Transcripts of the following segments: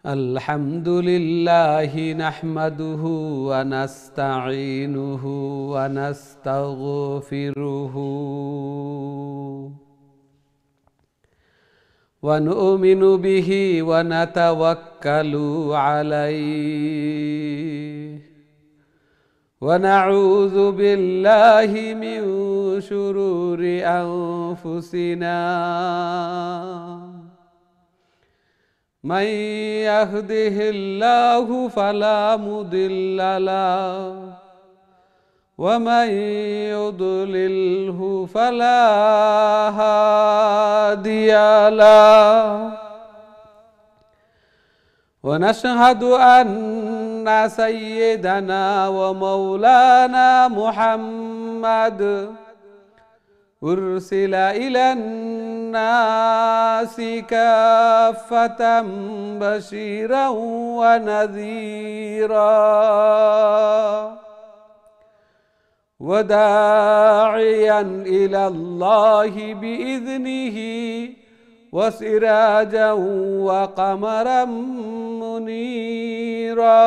আলহামদুলিল্লাহ নাহমাদুহু ওয়া নাস্তাঈনুহু ওয়া নাস্তাগফিরুহু ওয়া নু'মিনু বিহি ওয়া নাতাওয়াক্কালু আলাইহি ওয়া নাউযু বিল্লাহি মিন শুরুরি আনফুসিনা من يهده الله فلا مضل له ومن يضلله فلا هادي له ونشهد أن سيدنا ومولانا محمد أرسل إلى الناس كافة بشيرا ونذيرا وداعيا إلى الله بإذنه وسراجا وقمرا منيرا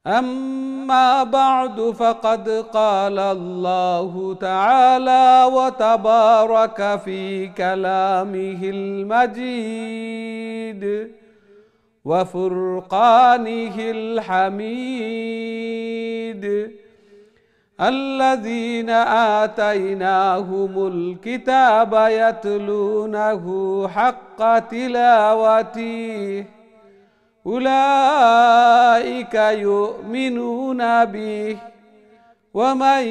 أما بعد فقد قال الله تعالى وتبارك في كلامه المجيد وفرقانه الحميد الذين آتيناهم الكتاب يتلونه حق تلاوته أولئك يؤمنون به ومن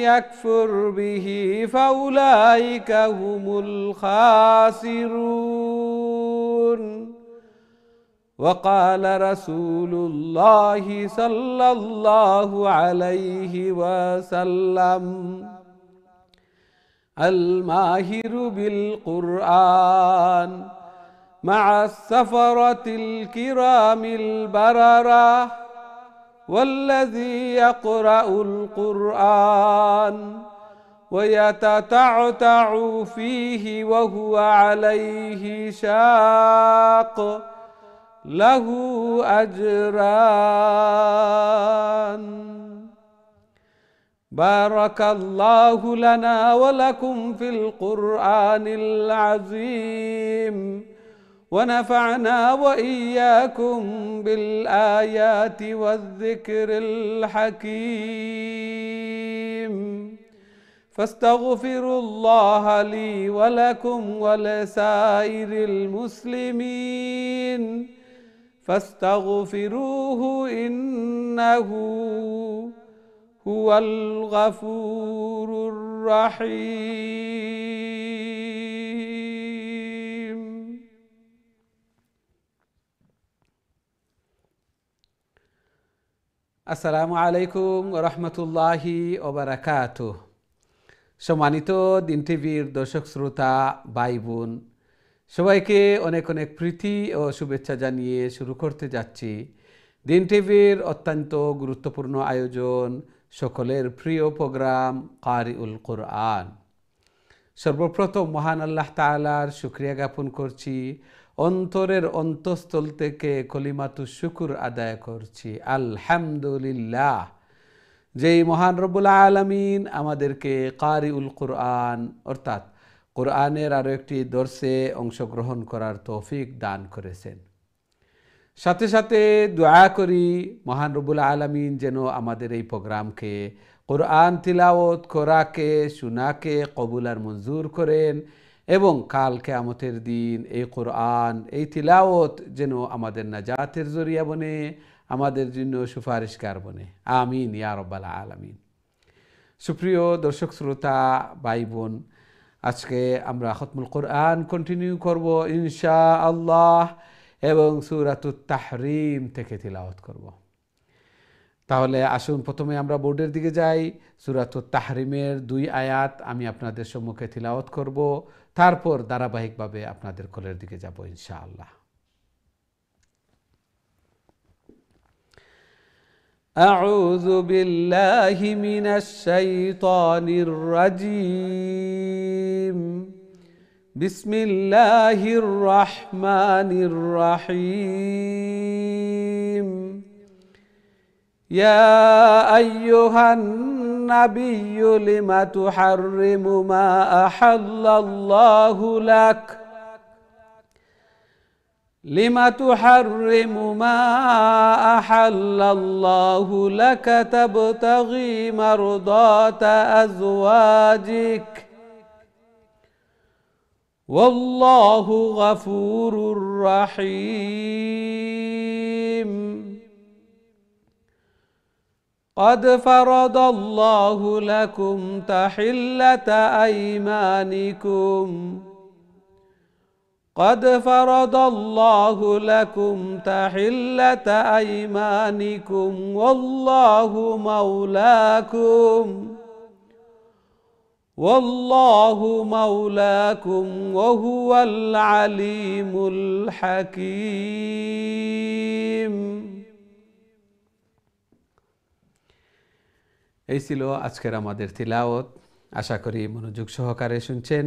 يكفر به فأولئك هم الخاسرون وقال رسول الله صلى الله عليه وسلم الماهر بالقرآن مع السفرة الكرام البررة والذي يقرأ القرآن ويتتعتع فيه وهو عليه شاق له أجران. بارك الله لنا ولكم في القرآن العظيم ونفعنا وإياكم بالآيات والذكر الحكيم فاستغفروا الله لي ولكم ولسائر المسلمين فاستغفروه إنه هو الغفور الرحيم. আসসালামু আলাইকুম ওয়া রাহমাতুল্লাহি ওয়া বারাকাতুহু। সম্মানিত দিন টিভির দর্শক শ্রোতা ভাই বোন সবাইকে অনেক অনেক প্রীতি ও শুভেচ্ছা জানিয়ে শুরু করতে যাচ্ছি দিন টিভির অত্যন্ত গুরুত্বপূর্ণ আয়োজন সকলের প্রিয় প্রোগ্রাম কারিউল কোরআন। সর্বপ্রথম মহান আল্লাহ তাআলার শুকরিয়া জ্ঞাপন করছি, অন্তরের অন্তঃস্থল থেকে কলিমাতুশ শুকর আদায় করছি আলহামদুলিল্লাহ, যেই মহান রব্বুল আলামিন আমাদেরকে কারিউল কোরআন অর্থাৎ কোরআনের আরও একটি দর্শে অংশগ্রহণ করার তৌফিক দান করেছেন। সাথে সাথে দোয়া করি মহান রব্বুল আলামিন যেন আমাদের এই প্রোগ্রামকে কোরআন তিলাওয়াত করাকে শোনাকে কবুল আর মঞ্জুর করেন এবং কাল কিয়ামতের দিন এই কোরআন এই তিলাওয়াত যেন আমাদের নাজাতের জরিয়া বনে, আমাদের জন্য সুপারিশকার বনে, আমিন ইয়া রাব্বাল আলামিন। সুপ্রিয় দর্শক শ্রোতা ভাই বোন, আজকে আমরা খতমুল কোরআন কন্টিনিউ করব ইনশাআল্লাহ এবং সূরাতুত তাহরিম থেকে তিলাওয়াত করব। তাহলে আসুন প্রথমে আমরা বোর্ডের দিকে যাই। সূরাতুত তাহরিমের 2 আয়াত আমি আপনাদের সম্মুখে তিলাওয়াত করব, তারপর ধারাবাহিকভাবে আপনাদের কোলের দিকে যাব ইনশাআল্লাহ। أعوذ بالله من الشيطان الرجيم بسم الله الرحمن الرحيم يا أيها النبي لم تحرم ما أحل الله لك لم تحرم ما أحل الله لك تبتغي مرضات أزواجك والله غفور رحيم قد فرض الله لكم تحلة أيمانكم قد فرض الله لكم تحلة أيمانكم والله مولاكم وهو العليم الحكيم এই ছিল আজকের আমাদের তিলাওয়াত। আশা করি মনোযোগ সহকারে শুনছেন।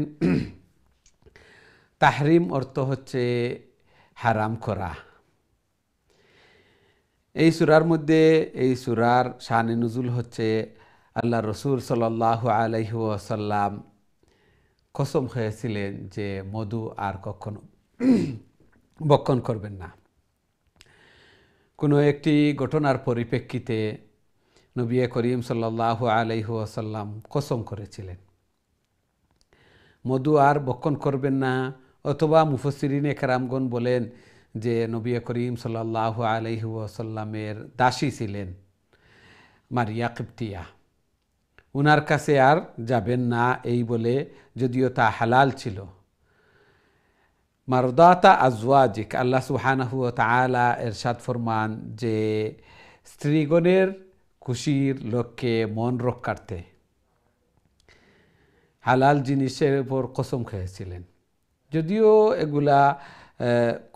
তাহরিম অর্থ হচ্ছে হারাম করা। এই সূরার মধ্যে এই সূরার শানে নুজুল হচ্ছে আল্লাহ রসুল সাল্লাল্লাহু আলাইহি ওয়াসাল্লাম কসম খেয়েছিলেন যে মধু আর কখনো ভক্ষণ করবেন না। কোনো একটি ঘটনার পরিপ্রেক্ষিতে নবী করিম সাল্লাল্লাহু আলাইহি ওয়াসাল্লাম কসম করেছিলেন মধু আর ভক্ষণ করবেন না, অথবা মুফাসসিরিনে কেরামগণ বলেন যে নবী করিম সাল্লাল্লাহু আলাইহি ওয়াসাল্লামের দাসী ছিলেন মারিয়া কিবতিয়া, উনার কাছে আর যাবেন না এই বলে, যদিও তা হালাল ছিল। মারদাতা আজওয়াজিক, আল্লাহ সুবহানাহু ওয়া তাআলা ইরশাদ ফরমান যে স্ত্রীগণের খুশির লক্ষ্যে মন রক্ষার্থে হালাল জিনিসের উপর কসম খেয়েছিলেন। যদিও এগুলা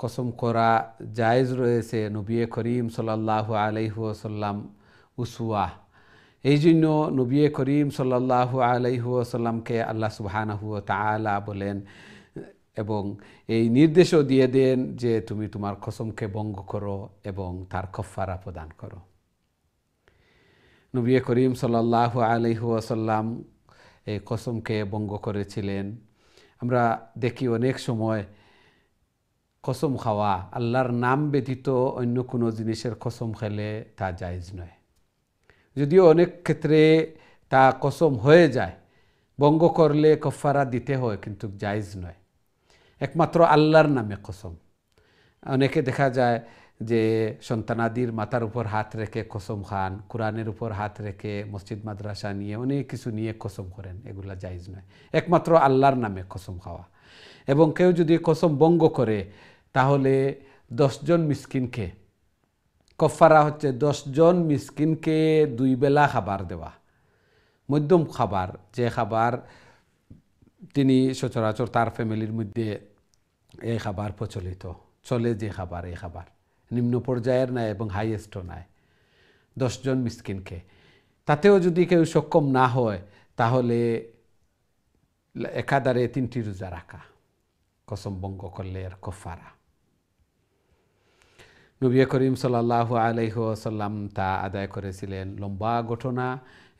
কসম করা জায়েজ রয়েছে, নবী করিম সাল্লাল্লাহু আলাইহি ওয়াসাল্লাম উসওয়া, এই জন্য নবী করিম সাল্লাল্লাহু আলাইহি ওয়াসাল্লামকে আল্লাহ সুবহানাহু ওয়া তাআলা বলেন এবং এই নির্দেশও দিয়ে দেন যে তুমি তোমার কসমকে ভঙ্গ করো এবং তার কাফারা প্রদান করো। নবী করিম সাল্লাল্লাহু আলাইহি ওয়াসাল্লাম এই কসমকে ভঙ্গ করেছিলেন। আমরা দেখি অনেক সময় কসম খাওয়া, আল্লাহর নাম ব্যতীত অন্য কোনো জিনিসের কসম খেলে তা জায়েজ নয়। যদিও অনেক ক্ষেত্রে তা কসম হয়ে যায়, ভঙ্গ করলে কাফারা দিতে হয়, কিন্তু জায়েজ নয়। একমাত্র আল্লাহর নামে কসম। অনেকে দেখা যায় যে সন্তানাদির মাথার উপর হাত রেখে কসম খান, কোরআনের উপর হাত রেখে মসজিদ মাদ্রাসা নিয়ে অনেক কিছু নিয়ে কসম করেন, এগুলা জায়েজ নয়। একমাত্র আল্লাহর নামে কসম খাওয়া। এবং কেউ যদি কসম ভঙ্গ করে তাহলে 10 জন মিসকিনকে, কাফারা হচ্ছে 10 জন মিসকিনকে 2 বেলা খাবার দেওয়া, মধ্যম খাবার, যে খাবার তিনি সচরাচর তার ফ্যামিলির মধ্যে এই খাবার প্রচলিত চলে, যে খাবার এই খাবার নিম্ন পর্যায়ের নয় এবং হাইয়েস্টও নয়, 10 জন মিসকিনকে। তাতেও যদি কেউ সক্ষম না হয় তাহলে একাধারে 3টি রোজা রাখা, কসম ভঙ্গ করলে এর কাফারা। নবী করিম সাল্লাল্লাহু আলাইহি ওয়াসাল্লাম তা আদায় করেছিলেন। লম্বা ঘটনা,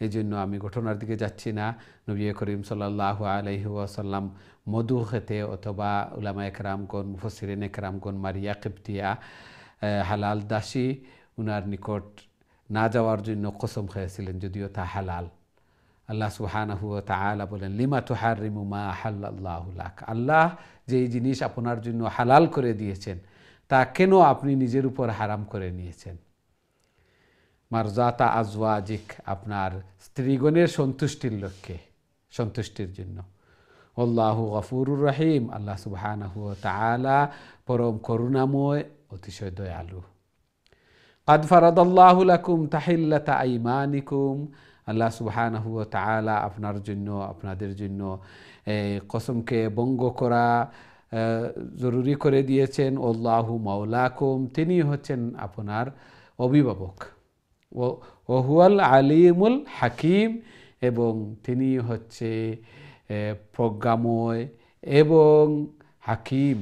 এই জন্য আমি ঘটনার দিকে যাচ্ছি না। নবী করিম সাল্লাল্লাহু আলাইহি ওয়াসাল্লাম মধু খেতে, অথবা উলামায়ে কেরামগণ মুফাসসিরিনে কেরামগণ মারিয়া কিবতিয়া হালাল দাসী, উনার নিকট না যাওয়ার জন্য কসম খেয়েছিলেন, যদিও তা হালাল। আল্লাহ সুবহানাহু ওয়া তাআলা বলেন লিমা তুহাররিমু মা আহাল্লাল্লাহু লাক, আল্লাহ যেই জিনিস আপনার জন্য হালাল করে দিয়েছেন তা কেন আপনি নিজের উপর হারাম করে নিয়েছেন। মারজাতা আজওয়াজিক, আপনার স্ত্রীগণের সন্তুষ্টির লক্ষ্যে, সন্তুষ্টির জন্য। আল্লাহু গফুরুর রহিম, আল্লাহ সুবহানাহু ওয়া তাআলা পরম করুণাময়, অতিশয় দয়ালু। قد فرض الله لكم تحلة أيمانكم, আল্লাহ সুবহানাহু ওয়া তাআলা আপনার জন্য, আপনাদের জন্য কসমকে ভঙ্গ করা জরুরি করে দিয়েছেন। আল্লাহু মাওলাকুম, তিনি হচ্ছেন আপনার অভিভাবক, ওহুয়াল আলিমুল হাকিম, এবং তিনি হচ্ছে প্রজ্ঞাময় এবং হাকিম,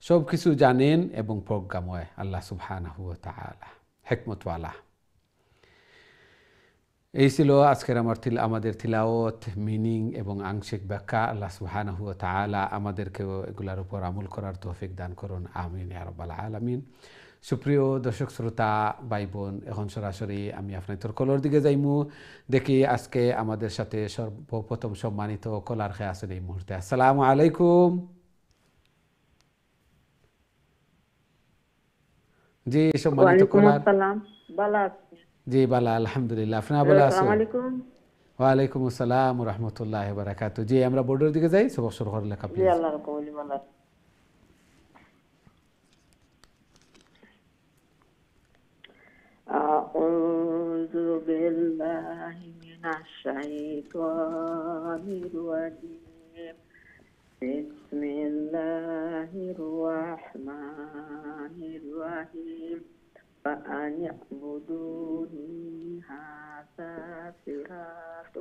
সব কিছু জানেন এবং প্রজ্ঞাময় আল্লাহ সুবহানাহু ওয়া তাআলা, হিকমতওয়ালা। এই ছিল আজকের আমাদের তিলাওয়াত, মিনিং এবং আংশিক ব্যাখ্যা। আল্লাহ সুবহানাহু ওয়া তাআলা আমাদেরকেও এগুলার উপর আমল করার তৌফিক দান করুন, আমিন ইয়া রাব্বাল আলামিন। সুপ্রিয় দর্শক শ্রোতা ভাই বোন, এখন সরাসরি আমি আপনাদের কলর দিকে যাইমু। দেখি আজকে আমাদের সাথে সর্বপ্রথম সম্মানিত কলার খেয়ে আছেন এই মুহূর্তে। আসসালামু আলাইকুম। জি সম্মানিত কলার। জি বালা, আলহামদুলিল্লাহ। আপনারা ভালো আছেন? ওয়ালাইকুম আসসালাম ওয়া রাহমাতুল্লাহি ওয়া বারাকাতুহু। জি আমরা বোর্ডের দিকে যাই, সবক শুরু করে লেখা প্লিজ। أعوذ بالله من الشيطان الرجيم. بسم الله الرحمن الرحيم. فأن اعبدوني هذا صراط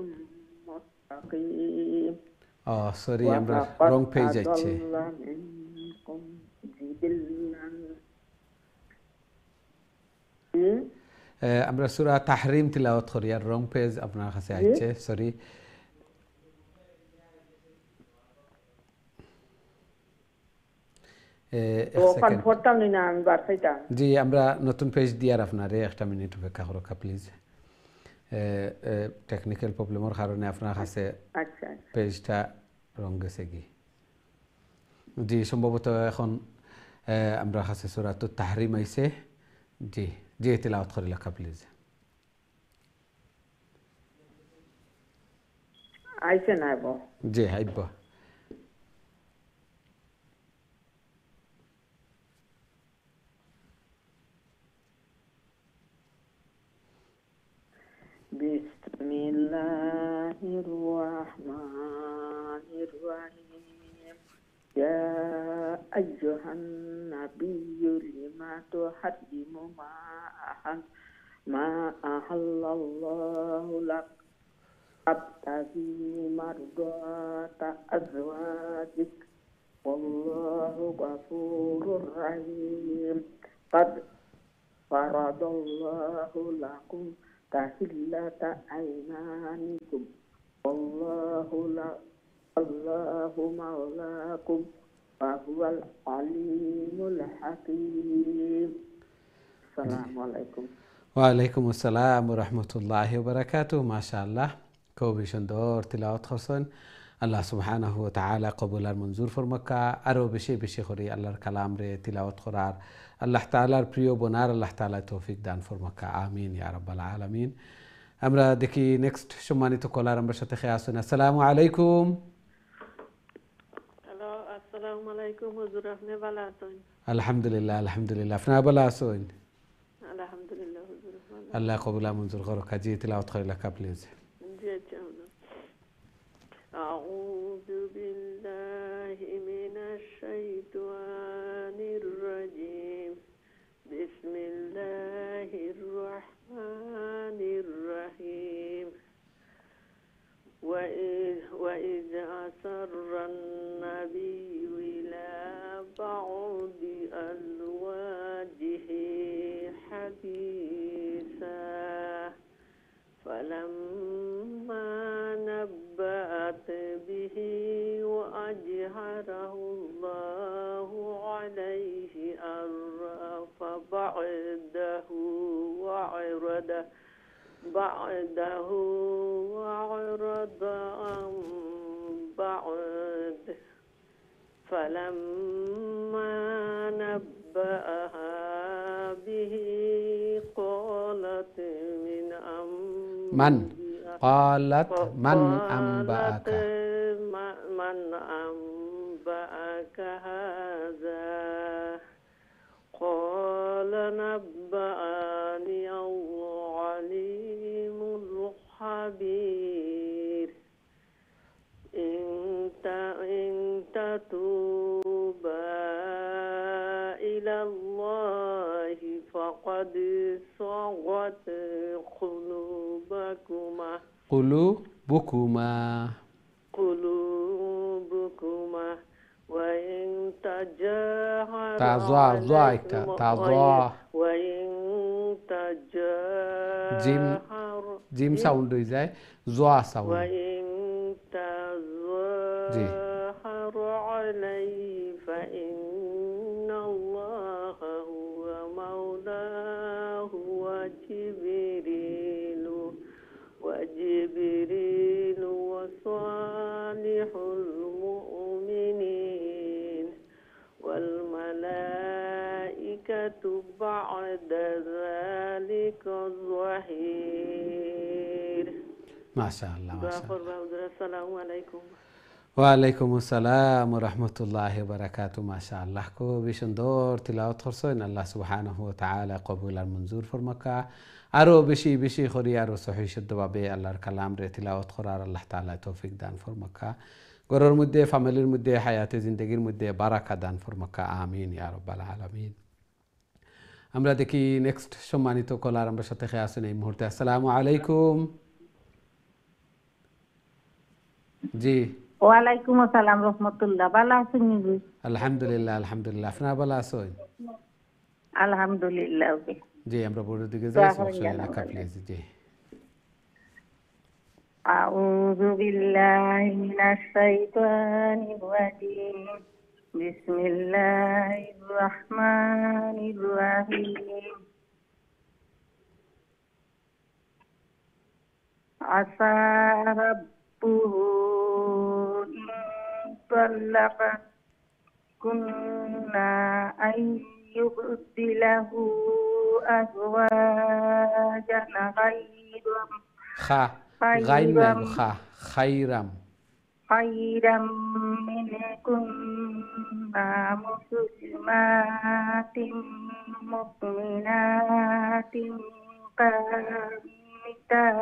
مستقيم. সরি, আমরা রং পেজ যাচ্ছে। আমরা সূরা তাহরিম তিলাওয়াত করি, আর রং পেজ আপনার কাছে আসছে, সরি। জি আমরা নতুন পেজ দিয়ার আপনারে একটা মিনিট অপেক্ষা করো প্লিজ। টেকনিক্যাল প্রবলেমের কারণে আপনার কাছে পেজটা রং গেছে কি। জি সম্ভবত এখন আমরা কাছে সূরাত তাহরিম আইছে। জি জি তিলাওয়াত করে লেখা প্লিজ। আইছে না জি আইব। বিসমিল্লাহির রহমানির রহিম। ইয়া আইয়ুহান নাবিয়্যু লিমা তুহাররিমু মা আহাল্লাল্লাহু লাক তাবতাগি মারদাতা আজওয়াজিক ওয়াল্লাহু গফুরুর রহিম। قد فرض الله لكم تحلة أيمانكم والله مولاكم وهو العليم الحكيم. السلام عليكم. ওয়ালাইকুম আসসালাম ওয়া রাহমাতুল্লাহি ওয়া বারাকাতুহু। মাশাআল্লাহ, খুবই সুন্দর তিলাওয়াত করছেন। আল্লাহ সুবহানাহু ওয়া তাআলা কবুল আর মঞ্জুর ফরমাক্কা। আরও বেশি বেশি করে আল্লাহর কালাম রে তিলাওয়াত করার, আল্লাহ তাআলার প্রিয় বনার আল্লাহ তাআলা তৌফিক দান ফরমাক্কা, আমিন ইয়া রাব্বাল আলামিন। আমরা দেখি নেক্সট সম্মানিত কলার আমার সাথে খেয়ে আসুন। আসসালামু আলাইকুম। হ্যালো, আসসালামু আলাইকুম হুজুর, আপনি ভালো আছেন? আলহামদুলিল্লাহ আলহামদুলিল্লাহ। আপনারা ভালো আছেন? আলহামদুলিল্লাহ হুজুর। আল্লাহ কবুল আর মঞ্জুর করুক। কাজী তিলাওয়াত করে লেখা প্লিজ। জি আচ্ছা। আউযু বিল্লাহি মিনাশ শাইতানির রাজিম। বিসমিল্লাহির রহমানির রহিম। وإذ أسر النبي إلى بعض أزواجه حديثا فلما نبأت به وأجهره الله عليه عرف بعده وعرض عن بعد فلما نبأها به قالت من أنبأك هذا قال نبأني العليم الخبير. إن تتوبا إلى الله فقد صغت قلوبكما قلوبكما وإن تجاهر وإن تجاهر জিম সাউন্ড হয়ে যায় জোয়া সাউন্ড وإن تظاهر عليه فإن الله هو مولاه وجبريل وصالح المؤمنين والملائكة بعد ذلك ظهير. ما شاء الله ما شاء الله. السلام عليكم. ওয়ালাইকুম আসসালাম রহমতুল্লাহ বারাকাতু মাশাআল্লাহ খুবই সুন্দর তিলাওয়াত করছেন আল্লাহ সুবহানাহু ওয়া তাআলা কবুল আর মঞ্জুর ফরমাকা আরো বেশি বেশি করি আরো সহিহ শুদ্ধভাবে আল্লাহর কালাম রে তিলাওয়াত করার আল্লাহ তাআলা তৌফিক দান ফরমাকা ঘরের মধ্যে ফ্যামিলির মধ্যে হায়াতে জিন্দেগির মধ্যে বারাকা দান ফরমাকা আমিন ইয়া রাব্বাল আলামিন। আমরা দেখি নেক্সট সম্মানিত কলার আমরা সাথে আছেন এই মুহূর্তে। আসসালামু আলাইকুম। জি ওয়ালাইকুম আসসালাম রহমতুল্লাহ। ভালো আছেন নি? আলহামদুলিল্লাহ আলহামদুলিল্লাহ। আপনারা ভালো আছেন? আলহামদুলিল্লাহ। জি আমরা বোর্ডের দিকে যাই সবসময় লেখা প্লিজ। জি আউযু বিল্লাহি মিনাশ শাইতানির রাজিম। বিসমিল্লাহির রাহমানির রাহিম। আসা রাব্বুহু طلقكنا أن يبدله أزواجا خيرا منكن مسلمات مؤمنات قانتات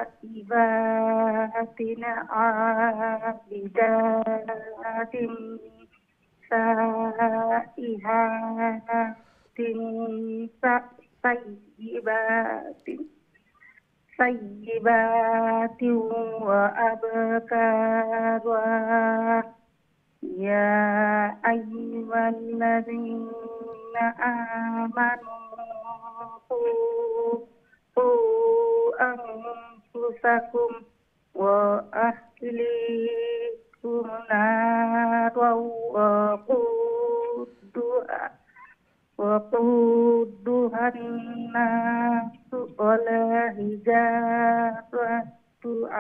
تائبات عابدات سائحات طيبات وأبكارا يا أيها الذين آمنوا أنفسكم وأهليكم نارا وقودها الناس والحجارة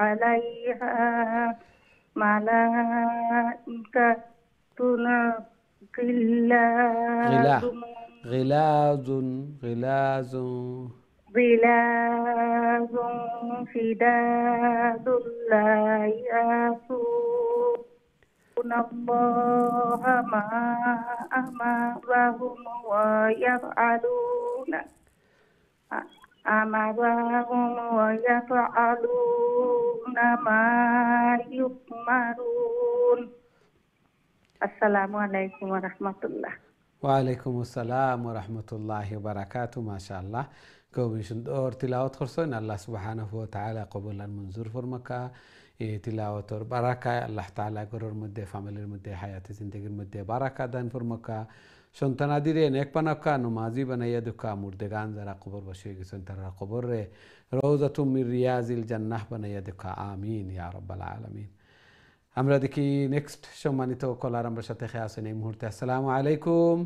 عليها ملائكة غلاظ شداد لا يعصون الله ما أمرهم ويفعلون ما يؤمرون. আসসালামু আলাইকুম ওয়া রাহমাতুল্লাহ। ওয়ালাইকুম আসসালাম ওয়া রাহমাতুল্লাহি ওয়া বারাকাতু। মাশাআল্লাহ খুবই সুন্দর তিলাওয়াত করছেন। আল্লাহ সুবহানাহু ওয়া তাআলা কবুল আর মঞ্জুর ফরমাকা। এই তিলাওয়াতের বারাকায় আল্লাহ তাআলা ঘরের মধ্যে ফ্যামিলির মধ্যে হায়াতে জিন্দেগির মধ্যে বারাকা দান ফরমাকা। সন্তানাদিরে নেক বানাকা নমাজি বানাইয়া দুকা মুর্দেগান যারা কবর বসে গেছেন তারা কবরে রওজাতুম মির রিয়াজিল জান্নাহ বানাইয়া দুকা আমিন ইয়া রাব্বাল আলামিন। আমরা দেখি নেক্সট সম্মানিত কলার আমরা সাথে আছেন এই মুহূর্তে। আসসালামু আলাইকুম।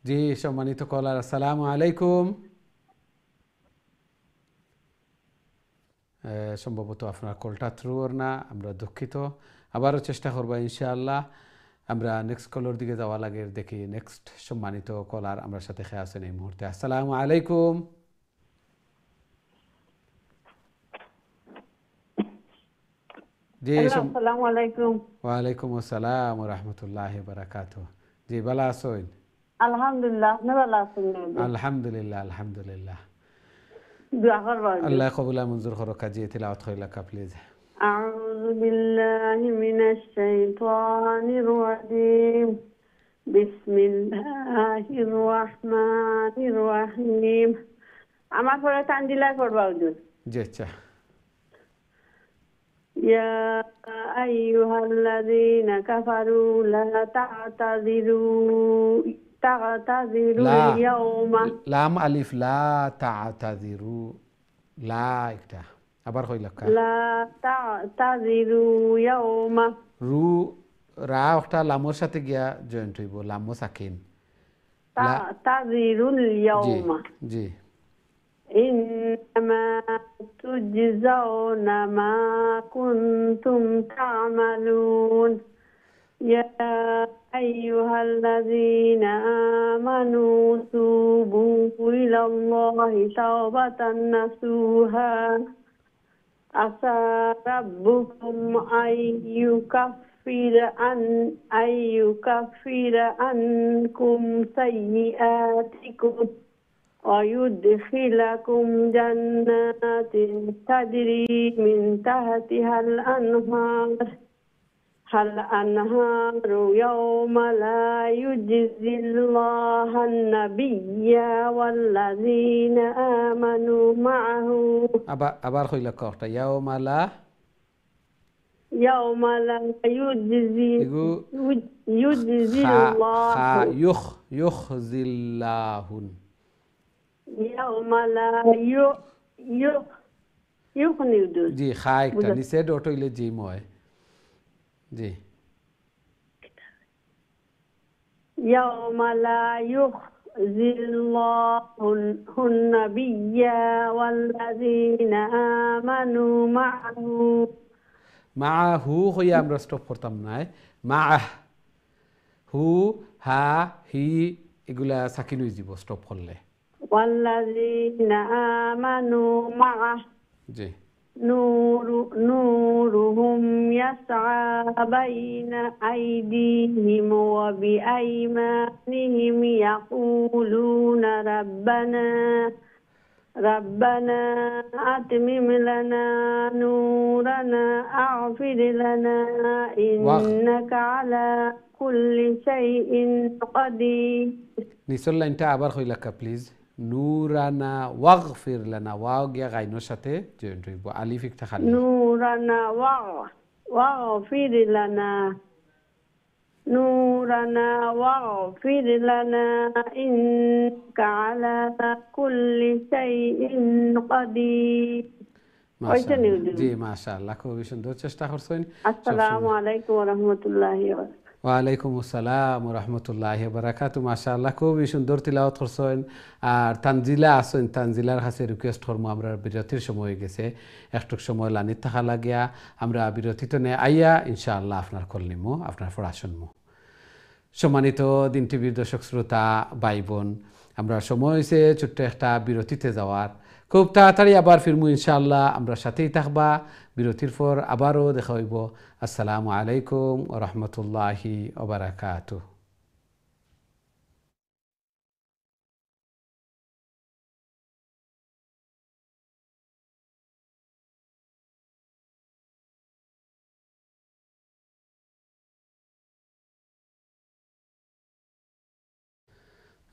জি সম্মানিত কলার আসসালামু আলাইকুম। সম্ভবত আপনার কলটা থ্রু ওর না, আমরা দুঃখিত। আবারও চেষ্টা করবো ইনশাআল্লাহ। আমরা নেক্সট কলার দিকে যাওয়া লাগে দেখি নেক্সট সম্মানিত কলার আমরা সাথে আছেন এই মুহূর্তে। আসসালামু আলাইকুম। জি আসসালামু আলাইকুম। ওয়ালাইকুম আসসালাম ওয়া রাহমাতুল্লাহি ওয়া বারাকাতুহু। জি ভালো আছেন? আলহামদুলিল্লাহ। আপনি ভালো আছেন? আলহামদুলিল্লাহ আলহামদুলিল্লাহ। দোয়া করবেন। আল্লাহ কবুল মঞ্জুর করুক। জি তিলাওয়াত কইলাকা প্লিজ। আউযু বিল্লাহি মিনাশ শাইতানির রাজিম। বিসমিল্লাহির রহমানির রহিম। আমার পরে তানজিলা করবা হুজুর। জি আচ্ছা। ইয়া আইয়ুহাল্লাযীনা কাফারু লা তা'তাযিরুল লা ইয়াওমা। লাম আলিফ লা তা'তাযিরু লা একটা আবার কই লেখা লা তা'তাযিরু ইয়াওমা। রু রা একটা লামর সাথে গিয়া জয়েন্ট হইব লামও সাকিন লা তা'তাযিরুল জি ইয়াওমা। জি إنما تجزون ما كنتم تعملون يا أيها الذين آمنوا توبوا إلى الله توبة نصوحا عسى ربكم أن يكفر عنكم سيئاتكم ويدخلكم جنات تجري من تحتها الأنهار يوم لا يجزي الله النبي والذين آمنوا معه আবার কই লেখা একটা ইয়াউমালা يوم لا يجزي الله يخزللاهن يوم لا يغني জি খা একটা নিচে ডট হইলে জি ময় জি يوم لا يخزي الله النبي والذين آمنوا معه মাহু হইয়া আমরা স্টপ করতাম না মাহ হু হা হি এগুলা সাকিন হয়ে যাব স্টপ করলে والذين آمنوا معه জি نورهم يسعى بين أيديهم وبأيمانهم يقولون ربنا أتمم لنا نورنا اغفر لنا إنك على كل شيء قدير নিচের লাইনটা আবার কই লেখা প্লিজ নূরানা ওয়াগফির লানা ওয়াও গিয়া গাইনোর সাথে জয়েন্ট হইব আলিফ একটা খালি نورنا واغفر لنا نورنا واغفر لنا إنك على كل شيء قدير জি মাশাআল্লাহ খুবই সুন্দর চেষ্টা করছেন আসসালামু আলাইকুম ওয়া রাহমাতুল্লাহি ওয়া বারাকাতুহু ওয়ালাইকুম আসসালাম ওয়া রাহমাতুল্লাহি ওয়া বারাকাতুহু মাশাআল্লাহ খুবই সুন্দর তিলাওয়াত করছেন আর তানজিলা আছেন তানজিলার কাছে রিকোয়েস্ট করবো আমরা বিরতির সময় হয়ে গেছে একটু সময় লানিত থাকা লাগিয়া আমরা বিরতিতে নে আইয়া ইনশাআল্লাহ আপনার কল নিমু আপনার পড়া শুনমু সম্মানিত দিন টিভির দর্শক শ্রোতা ভাই বোন আমরা সময় হয়েছে ছোট্ট একটা বিরতিতে যাওয়ার খুব তাড়াতাড়ি আবার ফিরমু ইনশাআল্লাহ আমরা সাথেই থাকবা বিরতির পর আবারও দেখা হইব আসসালামু আলাইকুম ওয়া রাহমাতুল্লাহি ওয়া বারাকাতুহু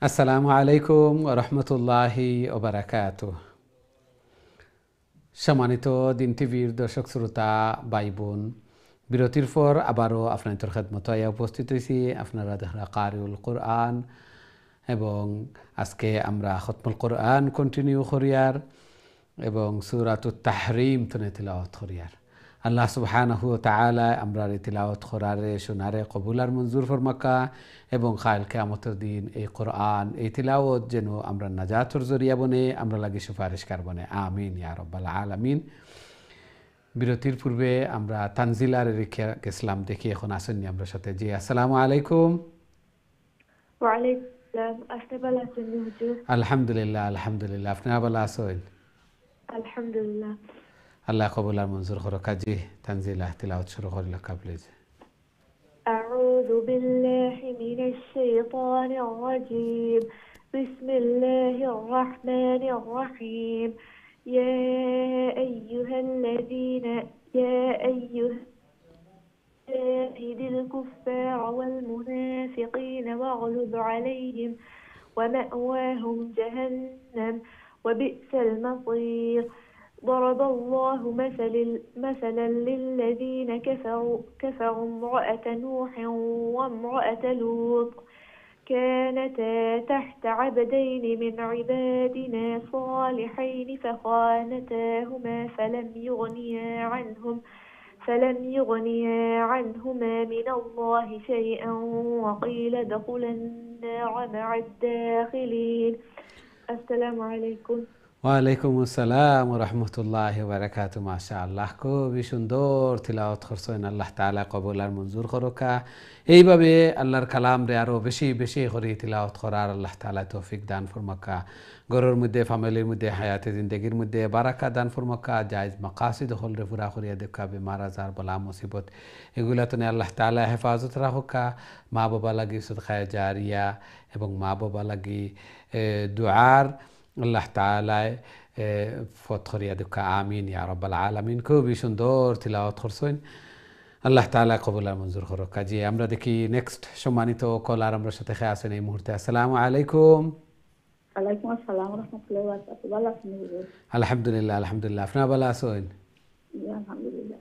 আসসালামু আলাইকুম ওয়া রাহমাতুল্লাহি ওয়া বারাকাতুহু সম্মানিত দিন টিভির দর্শক শ্রোতা ভাই বোন বিরতির পর আবারও আপনাদের খেদমত আয়া উপস্থিত হয়েছি আপনারা দেখা কারিউল কোরআন এবং আজকে আমরা খতমুল কোরআন কন্টিনিউ করিয়ার এবং সূরাতুত তাহরিম তনে তিলাওয়াত করিয়ার আল্লাহ সুবহানাহু ওয়া তাআলা আমরা তিলাওয়াত করারে শোনারে কবুল আর মঞ্জুর ফরমাকা এবং কাল কিয়ামতের দিন এই কোরআন এই তিলাওয়াত যেন আমরা নাজাতের জরিয়া বনে আমরা লাগি সুপারিশকার বনে আমিন ইয়া রাব্বাল আলামিন বিরতির পূর্বে আমরা তানজিলার রেখে গেছিলাম দেখি এখন আসেননি আমরা সাথে জি আসসালামু আলাইকুম ওয়া আলাইকুম আসসালাম আসতে ভালো আছেন হুজুর আলহামদুলিল্লাহ আলহামদুলিল্লাহ আপনারা ভালো আছেন আলহামদুলিল্লাহ আল্লাহ কবুল আর মঞ্জুর করুক জি তানজিলা তিলাওয়াত শুরু করলে প্লিজ أعوذ بالله من الشيطان الرجيم بسم الله الرحمن الرحيم يا أيها الذين جاهد الكفار والمنافقين واغلظ عليهم ومأواهم جهنم وبئس المصير ضرب الله مثلا للذين كفروا امرأة نوح وامرأة لوط كانتا تحت عبدين من عبادنا صالحين فخانتاهما فلم يغنيا عنهما من الله شيئا وقيل ادخلا النار مع الداخلين. السلام عليكم. ওয়ালাইকুম আসসালাম ওয়া রাহমাতুল্লাহি ওয়া বারাকাতুহু। মাশাআল্লাহ, খুবই সুন্দর তিলাওয়াত করছেন। আল্লাহ তাআলা কবুল আর মঞ্জুর করুকা। এইভাবে আল্লাহর কালাম রে আরো বেশি বেশি করে তিলাওয়াত করার আল্লাহ তাআলা তৌফিক দান ফরমাকা। ঘরের মধ্যে, ফ্যামিলির মধ্যে, হায়াতে জিন্দেগির মধ্যে বারাকা দান ফরমাকা। জায়েজ মাকাসিদ হল রে পুরা করিয়া দেখা, বেমার আজার বলা মুসিবত এগুলা তো আল্লাহ তাআলা হেফাজত রাখুকা। মা বাবা লাগি সদকায়ে জারিয়া এবং মা বাবা লাগি দুআর আল্লাহ তাআলায় ফতরিয়া দুকা। আমিন ইয়া রাব্বাল আলামিন। খুবই সুন্দর তিলাওয়াত করছেন। আল্লাহ তাআলা কবুল আর মঞ্জুর করুক। কাজী আমরা দেখি নেক্সট সম্মানিত কলার আমরা সাথে আছেন এই মুহূর্তে। আসসালামু আলাইকুম। ওয়ালাইকুম আসসালাম ওয়া রাহমাতুল্লাহি ওয়া বারাকাতুহু। ভালো আছেন? আলহামদুলিল্লাহ আলহামদুলিল্লাহ, আপনারা ভালো আছেন? জি আলহামদুলিল্লাহ।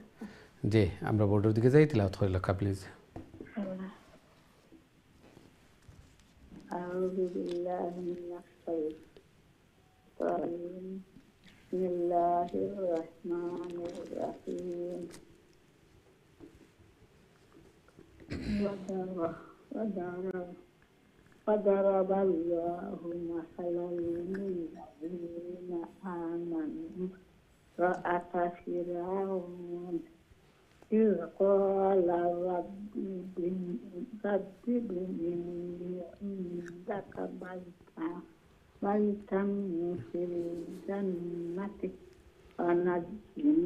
জি, আমরা বোর্ডের দিকে যাই, তিলাওয়াত করিল প্লিজ। আউযু বিল্লাহি মিনাশ শাইতানির বিসমিল্লাহির রহমানির রহিম। وضرب الله مثلا للذين آمنوا امرأة فرعون إذ قال رب ابن لي عندك بيتا في الجنة ونجني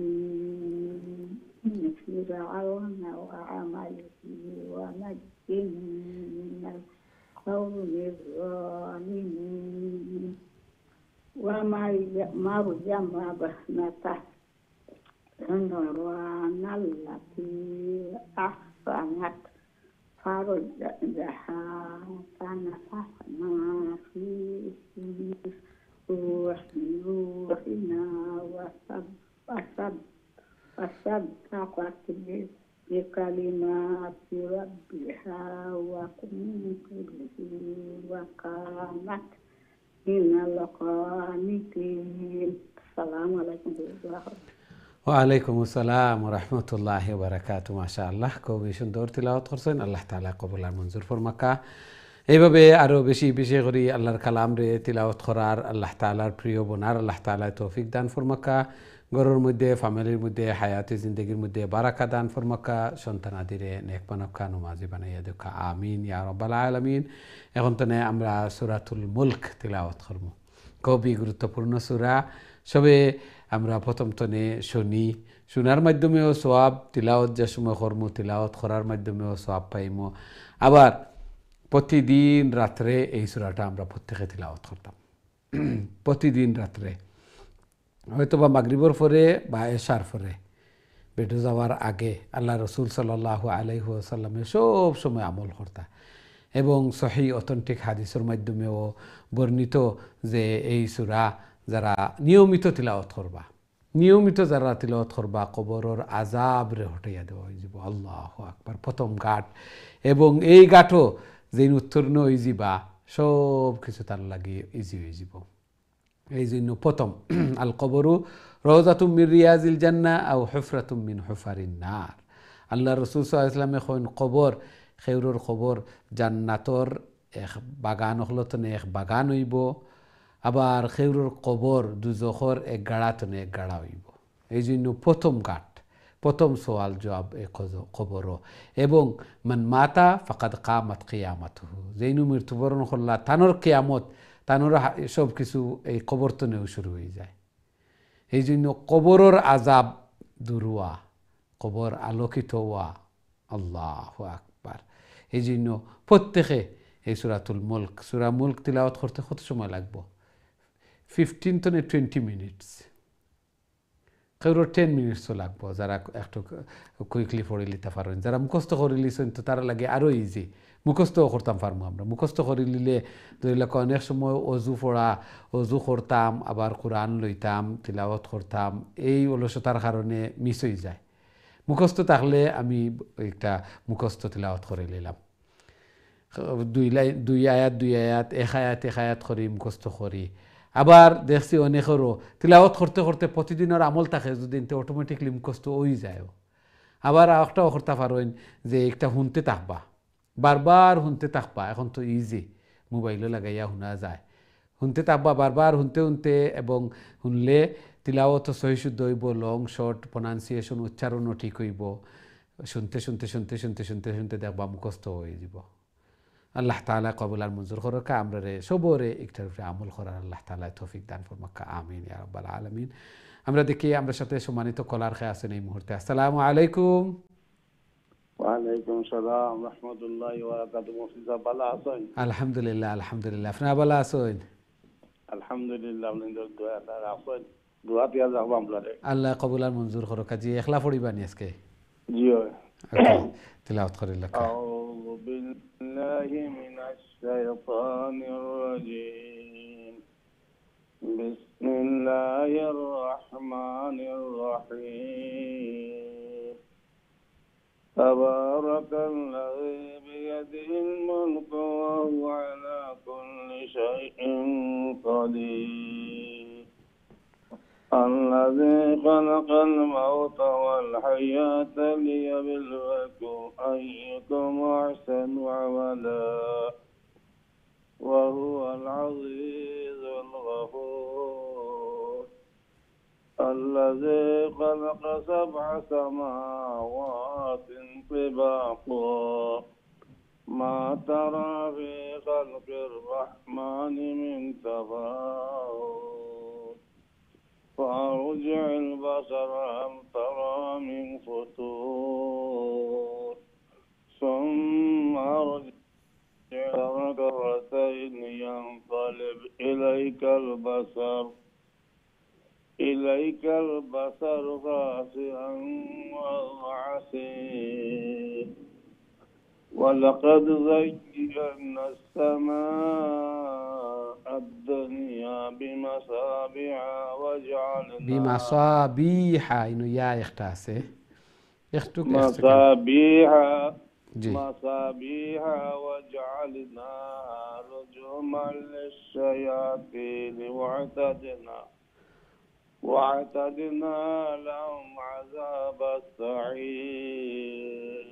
من فرعون وعمله ونجني من القوم الظالمين. ومريم ابنته عمران التي أحصنت فرجها فنفخنا فيه من روحنا وصدقت بكلمات ربها وكتبه وكانت من القانتين. السلام عليكم ورحمة الله. ওয়ালাইকুম আসসালাম ওয়া রাহমাতুল্লাহি ওয়া বারাকাতুহু। মাশাআল্লাহ, খুবই সুন্দর তিলাওয়াত করছেন। আল্লাহ তাআলা কবুল আর মঞ্জুর ফরমাকা। এইভাবে আরো বেশি বেশি করে আল্লাহর কালাম রে তিলাওয়াত করার, আল্লাহ তাআলার প্রিয় বোনার আল্লাহ তাআলা তৌফিক দান ফরমাকা। ঘরের মধ্যে, ফ্যামিলির মধ্যে, হায়াতে জিন্দেগির মধ্যে বারাকা দান ফরমাকা। সন্তানাদিরে নেক বানাকা, নমাজি বানাইয়া দেখা। আমিন ইয়া রাব্বাল আলামিন। এখন তো আমরা সূরাতুল মুলক তিলাওয়াত করব। খুবই গুরুত্বপূর্ণ সূরা। সবে আমরা প্রথম তনে শুনি, শোনার মাধ্যমেও সওয়াব, তিলাওয়াত যে সময় করমু তিলাওয়াত করার মাধ্যমেও সওয়াব পাইমু। আবার প্রতিদিন রাত্রে এই সূরাটা আমরা প্রত্যেকে তিলাওয়াত করতাম। প্রতিদিন রাত্রে হয়তো বা মাগরিবর পরে বা এশার পরে বেডু যাওয়ার আগে আল্লাহ রসুল সাল্লাল্লাহু আলাইহি ওয়াসাল্লামে সব সময় আমল করতা। এবং সহিহ অথেন্টিক হাদিসের মাধ্যমেও বর্ণিত যে এই সূরা যারা নিয়মিত তিলাওয়াত করবা, নিয়মিত যারা তিলাওয়াত করবা, কবরের আযাব রে হটাইয়া দেওয়া হয়ে যাব। আল্লাহু আকবার। প্রথম ঘাট এবং এই ঘাটও যেই উত্তীর্ণ হয়ে যাবা সব কিছু তার লাগি ইজি হয়ে যাব। এই জন্য প্রথম আল কবরু রওজাতুম মিন রিয়াজিল জান্নাহ আও হুফরাতুম মিন হুফারিন নার। আল্লাহ রাসূল সাল্লাল্লাহু আলাইহি ওয়াসাল্লামে কইন কবর, খেউরর কবর জান্নাতর এক বাগান হলতনে এক বাগান হইব, আবার খেউরর কবর দুজখর এক গাড়াতনে এক গাড়া হইব। এই জন্য প্রথম ঘাট, প্রথম সওয়াল জবাব এ কবর। এবং মান মাতা ফাকাদ কামাত কিয়ামাতুহু। যেইনু মৃত্যুবরণ করলা তানোর কিয়ামত, তানোর সব কিছু এই কবরতনেও শুরু হয়ে যায়। এই জন্য কবরের আযাব দূর হওয়া, কবর আলোকিত হওয়া। আল্লাহু আকবার। এই জন্য প্রত্যেকে এই সূরাতুল মুলক, সূরা মুলক তিলাওয়াত করতে কত সময় লাগবে? 15 to 20 minutes। কেউর 10 মিনিটস লাগবো যারা একটু কুইকলি পড়ে লিতে পারেন যারা মুখস্থ করে লিছেন তো তারা লাগে আরও ইজি মুখস্থও করতাম পারবো আমরা মুখস্থ করে লিলে ধরিলে অনেক সময় অজু পড়া অজু করতাম আবার কোরআন লইতাম তিলাওয়াত করতাম এই অলসতার কারণে মিস হয়ে যায় মুখস্থ থাকলে আমি একটা মুখস্থ তিলাওয়াত করে নিলাম দুই আয়াত এক আয়াত করি মুখস্থ করি আবার দেখছি অনেকেরও তিলাওয়াত করতে করতে প্রতিদিনের আমল থাকে যদি অটোমেটিকলি মুখস্থ হয়ে যায় আবার একটাও করতে পারেন যে একটা শুনতে থাকবা বারবার শুনতে থাকবা এখন তো ইজি মোবাইলও লাগাইয়া শোনা যায় শুনতে থাকবা বারবার শুনতে শুনতে এবং শুনলে তিলাওয়াত সহি শুদ্ধ হইব লং শর্ট প্রনাউন্সিয়েশন উচ্চারণও ঠিক হইব শুনতে শুনতে শুনতে শুনতে শুনতে শুনতে দেখবা মুখস্থ হয়ে যাব আল্লাহ তাআলা কবুল আর মঞ্জুর করুক আমরা সবরে একটার উপরে আমল করার আল্লাহ তাআলা তৌফিক দান ফরমাক আমিন ইয়া রাব্বাল আলামিন আমরা দেখি আমরা সাথে সম্মানিত কলার খেয়ে আছেন এই মুহূর্তে আসসালামু আলাইকুম ওয়ালাইকুম সালাম রাহমাতুল্লাহি ওয়া বারাকাতুহু মুফিজা ভালো আছেন আলহামদুলিল্লাহ আলহামদুলিল্লাহ আপনি ভালো আছেন আলহামদুলিল্লাহ আপনাদের দোয়া আর আছেন দোয়া দিয়া যাব আমরারে আল্লাহ কবুল আর মঞ্জুর করুক জি একলা পড়িবানি আজকে জি তিলাওয়াত করিল আউযু বিল্লাহি মিনাশ শাইতানির রাজীম বিসমিল্লাহির রহমানির রহিম تبارك الذي بيده الملك وهو على كل شيء قدير الذي خلق الموت والحياة ليبلوكم أيكم أحسن عملا وهو العزيز الغفور الذي خلق 7 سماوات طباقا ما ترى في خلق الرحمن من تفاوت فارجع البصر هل ترى من فتور ثم ارجع كرتين ينقلب إليك البصر خاسئا وهو حسير ولقد زينا السماء الدنيا بمصابيح إنه يا اختاسه مصابيح وجعلناها رجوما للشياطين واعتدنا لهم عذاب السعير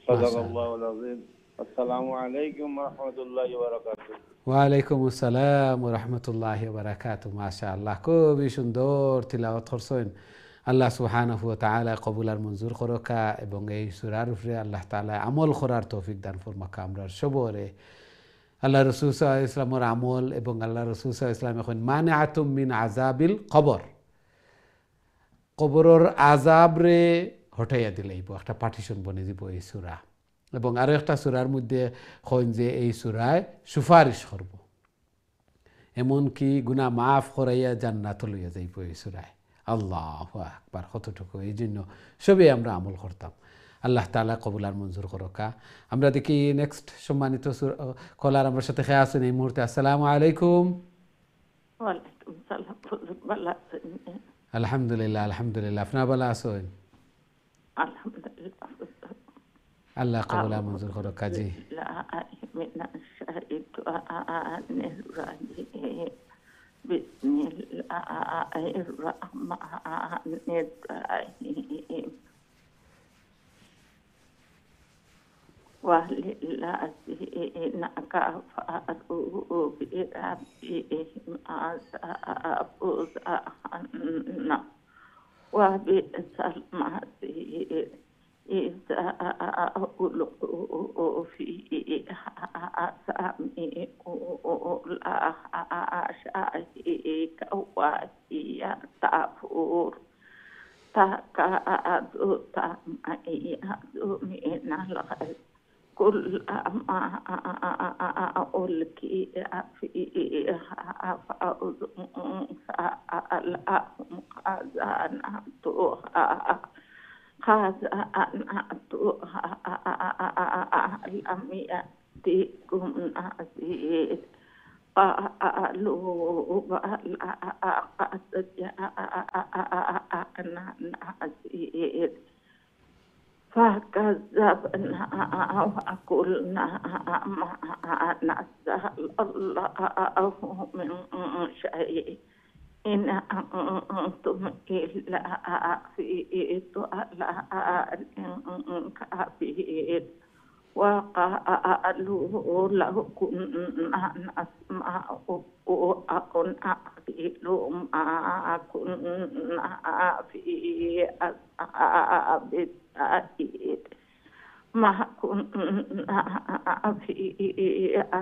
صدق الله العظيم السلام عليكم ورحمة الله وبركاته ওয়ালাইকুম আসসালাম ওয়া রাহমাতুল্লাহি ওয়া বারাকাতুহু মাশাআল্লাহ খুবই সুন্দর তিলাওয়াত করছেন আল্লাহ সুবহানাহু ওয়া তাআলা কবুল আর মঞ্জুর করুক এবং এই সূরার উপরে আল্লাহ তাআলা আমল করার তৌফিক দান ফরমাক আমরা সবরে আল্লাহ রাসূল সাল্লাল্লাহু আলাইহি ওয়াসাল্লামের আমল এবং আল্লাহ রাসূল সাল্লাল্লাহু আলাইহি ওয়াসাল্লাম এখন মানিআতুম মিন আযাবিল কবর কবরের আযাবরে হটাইয়া দিলাইব একটা পার্টিশন বনে দিব এই সূরা এবং আরো একটা সূরার মধ্যে কইন যে এই সূরায় সুপারিশ করব এমনকি গুনাহ মাফ করাইয়া জান্নাত লইয়া যাইব এই সূরায় আল্লাহু আকবার কতটুকু এই জন্য সবে আমরা আমল করতাম আল্লাহ তাআলা কবুল আর মঞ্জুর করুক আমরা দেখি নেক্সট সম্মানিত কলার আমার সাথে খেয়ে আছেন এই মুহূর্তে আসসালামু আলাইকুম ওয়ালাইকুম সালাম ভালো আছেন আলহামদুলিল্লাহ আলহামদুলিল্লাহ আপনারা ভালো আছেন আলহামদুলিল্লাহ আল্লাহ কবুল আর মঞ্জুর করুক কাজী بسم الله الرحمن الرحيم والذين كفروا بربهم عذاب جهنم وبئس المصير إذا ألقوا فيها سمعوا لها شهيقا وهي تفور تكاد تميز من الغيظ كل ما ألقي فيها خزنتها لم يأتكم نذير قالوا بلى قد جاءنا نذير فكذبنا وقلنا ما نزل الله من شيء إن أنتم إلا في ضلال كبير وقالوا لو كنا نسمع أو نعقل ما كنا في أصحاب السعير ما كنا في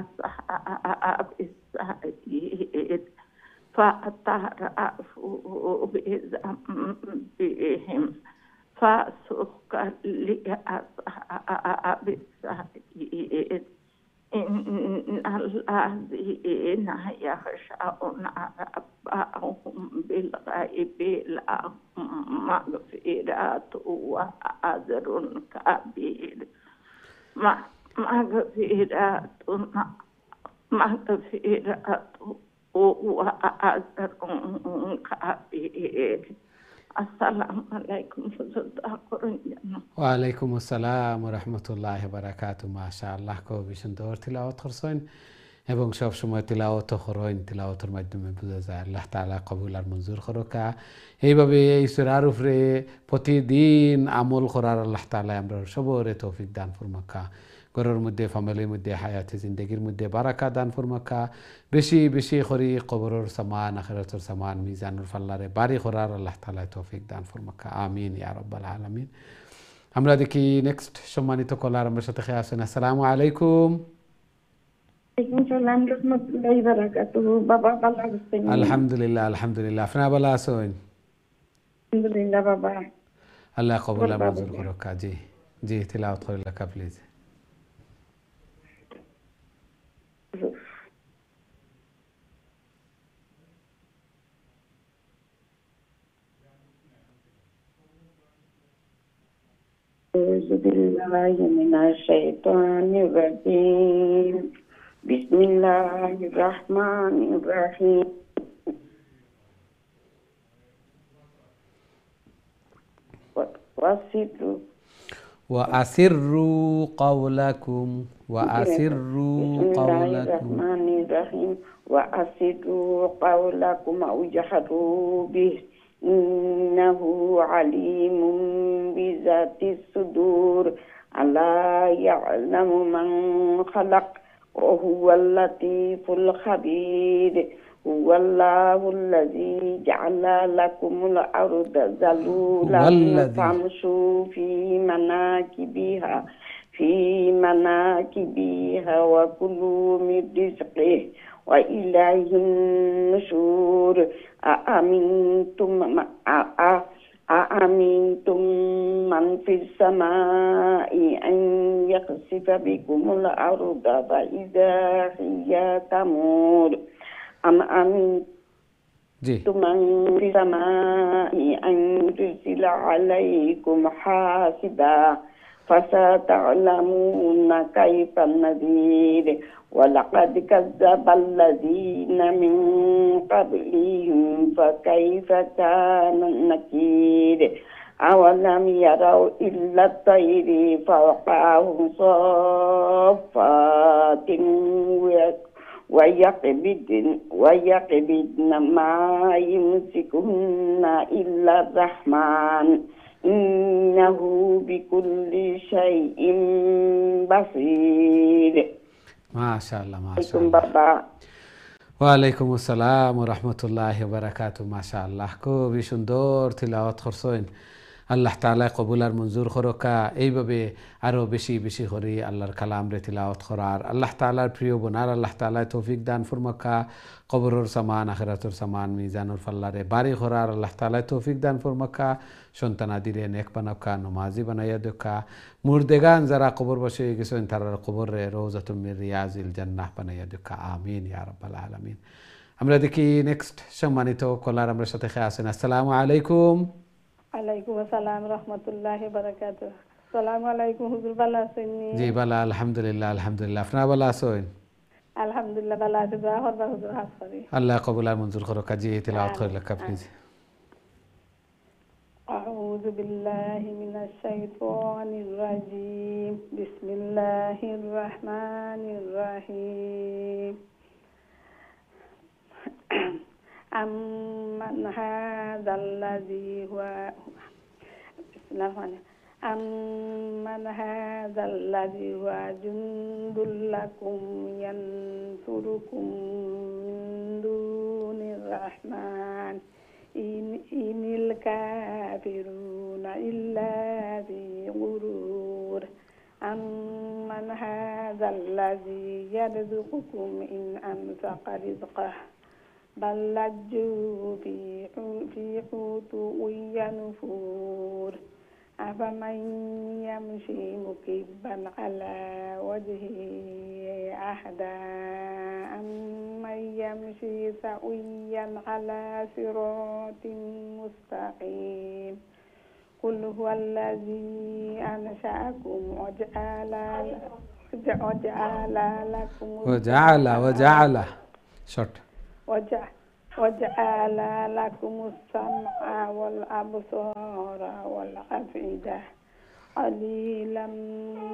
أصحاب السعير فاعترفوا بذنبهم فسحقا لأصحاب السعير إن الذين يخشون ربهم بالغيب لهم مغفرة وأجر كبير مغفرة وأجر كبير. السلام عليكم وعليكم السلام ورحمة الله وبركاته. ما شاء الله كو بيشندور تلاوت خرسين এবং সব সময় তিলাওয়াত করুন তিলাওয়াতের মাধ্যমে বোঝা যায় আল্লাহ তাআলা কবুল আর মঞ্জুর করুকা এইভাবে এই সূরার উপরে প্রতিদিন আমল করার আল্লাহ তাআলা আমরা সবরে তৌফিক দান ফরমাকা ঘরের মধ্যে ফ্যামিলির মধ্যে হায়াতে জিন্দেগির মধ্যে বারাকা দান ফরমাকা বেশি বেশি করি কবরের সামান আখিরাতের সামান মিজানুল ফাল্লারে বাড়ি করার আল্লাহ তাআলা তৌফিক দান ফরমাকা আমিন ইয়া রাব্বাল আলামিন। আমরা দেখি নেক্সট সম্মানিত কলার আমার সাথে খেয়ে আসেন। আসসালামু আলাইকুম। আলহামদুলিল্লাহ আলহামদুলিল্লাহ আপনারা ভালো আছেন? আলহামদুলিল্লাহ বাবা। আল্লাহ কবুল আর মঞ্জুর করুক। জি জি তিলাওয়াত করে লেখা প্লিজ। أعوذ بالله من الشيطان الرجيم بسم الله الرحمن الرحيم وأسروا قولكم وأسروا قولكم وأسروا قولكم أو جهروا به إنه عليم بذات الصدور ألا يعلم من خلق وهو اللطيف الخبير هو الله الذي جعل لكم الأرض ذلولا فامشوا في مناكبها وكلوا من رزقه وإليه النشور أأمنتم من في السماء أن يخسف بكم الأرض فإذا هي تمور أم أمنتم من في السماء أن يرسل عليكم حاسبا فستعلمون كيف النذير ولقد كذب الذين من قبلهم فكيف كان النكير أولم يروا إلا الطير فوقعهم صافات ويقبضن ما يمسكهن إلا الرحمن إنه بكل شيء بصير. ما شاء الله ما شاء الله. ওয়ালাইকুম আসসালাম ওয়া রাহমাতুল্লাহি ওয়া বারাকাতুহু। মাশাআল্লাহ খুবই সুন্দর তিলাওয়াত করছেন। আল্লাহ তাআলা কবুল আর মঞ্জুর করকা এইভাবে আরও বেশি বেশি করে আল্লাহর কালাম রে তিলাওয়াত করার আল্লাহ তাআলার প্রিয় বোনার আল্লাহ তাআলা তৌফিক দান ফরমাকা কবরের সামান আখিরাতের সামান মিজানুর ফাল্লারে বাড়ি করার আল্লাহ তাআলা তৌফিক দান ফরমাকা সন্তানাদিরে নেক বানাকা নমাজি বানাইয়া দেখা মুর্দেগান যারা কবর বসে গেছেন তারার কবরে রওজাতুম মির রিয়াজিল জান্নাহ বানাইয়া দেখা আমিন ইয়া রাব্বাল আলামিন। আমরা দেখি নেক্সট সম্মানিত কলার আমরা সাথে আছেন। আসসালামু আলাইকুম। ওয়ালাইকুম আসসালাম রাহমাতুল্লাহি ওয়া বারাকাতুহু। আসসালামু আলাইকুম হুজুর, ভালো আছেন? জি ভালো আলহামদুলিল্লাহ আলহামদুলিল্লাহ। আপনারা ভালো আছেন? আলহামদুলিল্লাহ ভালো আছি। দোয়া করবা হুজুর হাত করে। আল্লাহ কবুল আর মঞ্জুর করো। কাজী তিলাওয়াত করে লেখা প্লিজ। আউযু বিল্লাহি মিনাশ শাইতানির রাজিম। বিসমিল্লাহির রাহমানির রাহিম। أمن هذا الذي هو أمن هذا الذي هو جند لكم ينصركم من دون الرحمن إن الكافرون إلا في غرور أمن هذا الذي يرزقكم إن أمسك رزقه بل لجوا في عتو ونفور أفمن يمشي مكبا على وجهه أهدى أمن يمشي سويا على صراط مستقيم قل هو الذي أنشأكم وجعل لكم وجعل شرط وجعل لكم السمع والأبصار والأفئدة قليلا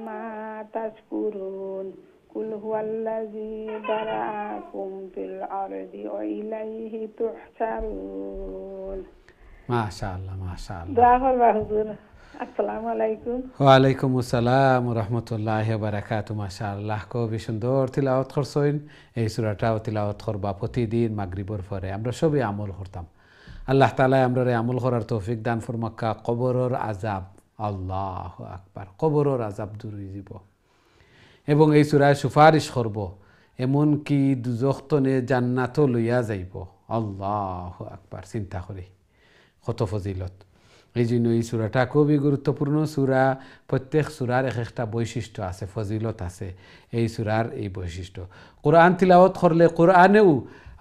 ما تشكرون قل هو الذي ذرأكم في الأرض وإليه تحشرون ما شاء الله ما شاء الله। دعاء الله আসসালামু আলাইকুম। ওয়ালাইকুম আসসালাম রহমতুল্লাহি ওয়া বারাকাতুহু। মাশাআল্লাহ খুবই সুন্দর তিলাওয়াত করছেন। এই সূরাটাও তিলাওয়াত করবা প্রতিদিন মাগরিবের পরে। আমরা সবই আমল করতাম। আল্লাহ তাআলা আমরারে আমল করার তৌফিক দান ফরমাক্কা। কবরের আযাব আল্লাহু আকবার, কবরের আযাব দূর হয়ে যাব এবং এই সূরায় সুপারিশ করব এমন কি দুজখ তনে জান্নাতও লইয়া যাইব। আল্লাহু আকবার, চিন্তা করি কত ফজিলত। এই জন্য এই সূরাটা খুবই গুরুত্বপূর্ণ সূরা। প্রত্যেক সূরার এক একটা বৈশিষ্ট্য আছে, ফজিলত আছে। এই সূরার এই বৈশিষ্ট্য কোরআন তিলাওয়াত করলে কোরআনেও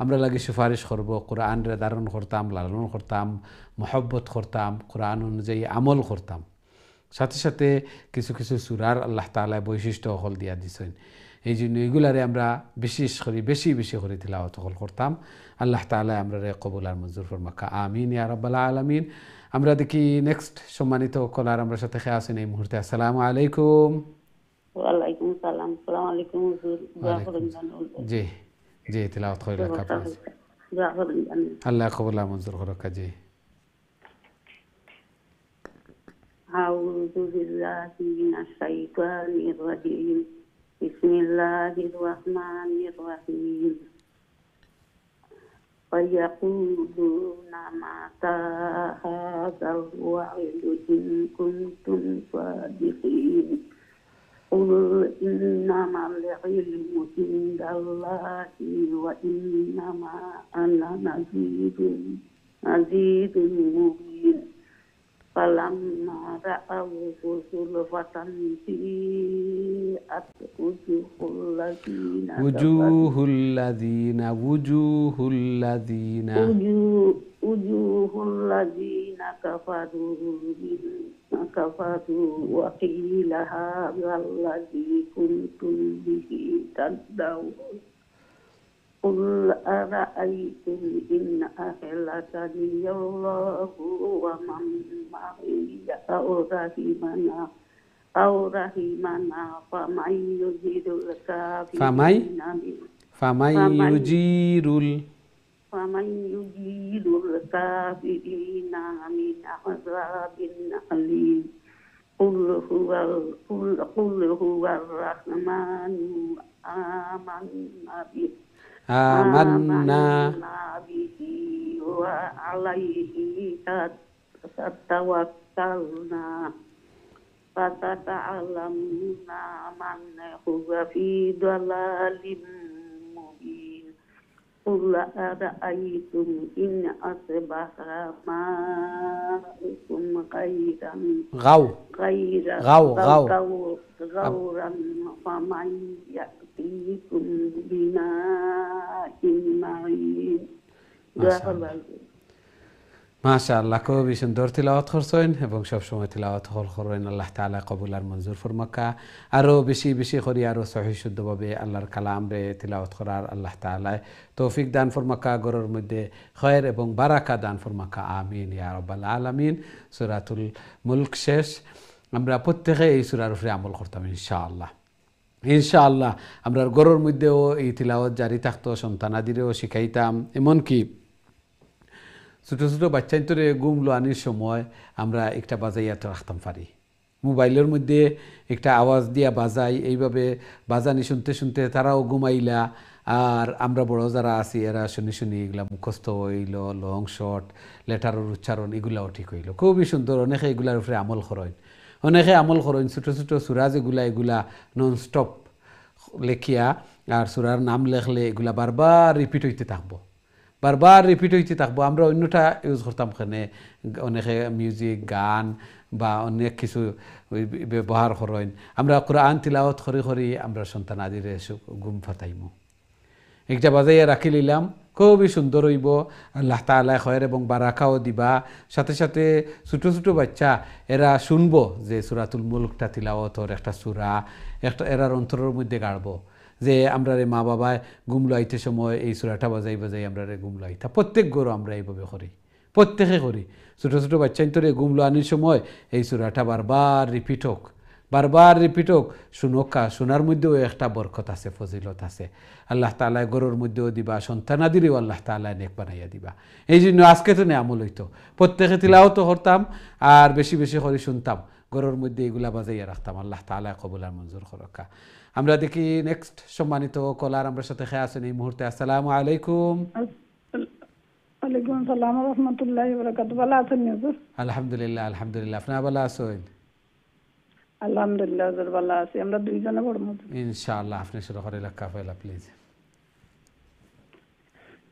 আমরা লাগে সুপারিশ করব, কোরআনরে ধারণ করতাম, লালন করতাম, মহব্বত করতাম, কোরআন অনুযায়ী আমল করতাম। সাথে সাথে কিছু কিছু সূরার আল্লাহ তাআলা বৈশিষ্ট্য হল দিয়া দিছেন। এই জন্য এগুলারে আমরা বিশেষ করে বেশি বেশি করে তিলাওয়াত করতাম। আল্লাহ তাআলা আমরারে কবুল আর মঞ্জুর ফরমাক্কা আমিন ইয়া রাব্বাল আলামিন। আমরা দেখি নেক্সট সম্মানিত কলার আমরা সাথে আছেন এই মুহূর্তে। আসসালামু আলাইকুম। ওয়ালাইকুম সালাম। আসসালামু আলাইকুম হুজুর। দোয়া করেন জি জি তিলাওয়াত করে লেখা প্লিজ। দোয়া করেন আল্লাহ কবুল আর মঞ্জুর করুক। জি أعوذ بالله من الشيطان الرجيم بسم الله الرحمن الرحيم ويقولون متى هذا الوعد إن كنتم صادقين قل إنما العلم عند الله وإنما أنا نذير مبين فلما رأوه زلفة سيئت وجوه الذين كفروا وقيل هذا الذي كنتم به تدعون قل أرأيتم إن أهلكني الله ومن معي أو رحمنا فمن يجير الكافرين من عذاب أليم قل هو الرحمن آمنا به وعليه فتوكلنا فستعلمون من هو في ضلال مبين قل أرأيتم إن أصبح ماؤكم غورا فمن يأتيكم بماء معين মাশাআল্লাহ খুবই সুন্দর তিলাওয়াত করছেন এবং সব সময় তিলাওয়াত করেন আল্লাহ তাআলা কবুল আর মঞ্জুর ফরমাকা আরো বেশি বেশি করি আরো সহিহ শুদ্ধভাবে আল্লাহর কালাম রে তিলাওয়াত করার আল্লাহ তাআলা তৌফিক দান ফরমাকা গরর মধ্যে খায়ের এবং বারাকা দান ফরমাকা আমিন ইয়া রাব্বাল আলামিন সূরাতুল মুলক শেষ আমরা প্রত্যেককে এই সূরার উপরে আমল করতাম ইনশাআল্লাহ ইনশাআল্লাহ আমরা গরর মধ্যেও এই তিলাওয়াত জারি থাকতো সন্তানাদিরেও শিখাইতাম এমনকি ছোটো ছোটো বাচ্চাইন্তরে ঘুম লোয়ানির সময় আমরা একটা বাজাইয়া রাখতাম পারি মোবাইলের মধ্যে একটা আওয়াজ দিয়া বাজাই এইভাবে বাজানি শুনতে শুনতে তারাও ঘুমাইলা আর আমরা বড় যারা আছি এরা শুনি শুনি এগুলা মুখস্থ হইল লং শর্ট লেটারের উচ্চারণ এগুলাও ঠিক হইল খুবই সুন্দর অনেকে এগুলার উপরে আমল করেন অনেকে আমল করেন ছোটো ছোটো সুরা যেগুলা এগুলা নন স্টপ লেখিয়া আর সুরার নাম লেখলে এগুলা বারবার রিপিট হইতে থাকবো বারবার রিপিট হইতে থাকবো আমরা অন্যটা ইউজ করতাম এখানে অনেকে মিউজিক গান বা অনেক কিছু ব্যবহার করেন আমরা কোরআন তিলাওয়াত করি করি আমরা সন্তান আদিরে ঘুম ফাটাইমু একটা বাজাইয়া রাখি নিলাম খুবই সুন্দর হইব আল্লাহ তাআলা খয়ের এবং বারাকাও দিবা সাথে সাথে ছোটো ছোটো বাচ্চা এরা শুনবো যে সূরাতুল মুলকটা তিলাওয়াতর একটা সূরা একটা এরার অন্তরের মধ্যে গাড়বো যে আমরা রে মা বাবায় ঘুম লাইতে সময় এই সূরাটা বাজাই বাজাই আমরা রে ঘুম লাইতা প্রত্যেক গরু আমরা এইভাবে করি প্রত্যেকে করি ছোটো ছোটো বাচ্চাইন্তরে ঘুম লানির সময় এই সূরাটা বারবার রিপিট হোক শুনোকা শোনার মধ্যেও একটা বরকত আছে ফজিলত আছে আল্লাহ তাআলা গরুর মধ্যেও দিবা সন্তানাদিরও আল্লাহ তাআলা নেক বানাইয়া দিবা এই জন্য আজকে তো আমল হইতো প্রত্যেকে তিলাওয়াত করতাম আর বেশি বেশি করে শুনতাম গরুর মধ্যে এগুলা বাজাইয়া রাখতাম আল্লাহ তাআলা কবুল আর মঞ্জুর করুকা আমরা দেখি নেক্সট সম্মানিত কলার আমরা সাথে খেয়ে আছেন এই মুহূর্তে আসসালামু আলাইকুম ওয়ালাইকুম আসসালাম ওয়া রাহমাতুল্লাহি ওয়া বারাকাতুহু ভালো আছেন হুজুর আলহামদুলিল্লাহ আলহামদুলিল্লাহ আপনি ভালো আছেন আলহামদুলিল্লাহ হুজুর ভালো আছি আমরা দুইজনে পড়ব ইনশাআল্লাহ আপনি শুরু করে লেখা ফেলা প্লিজ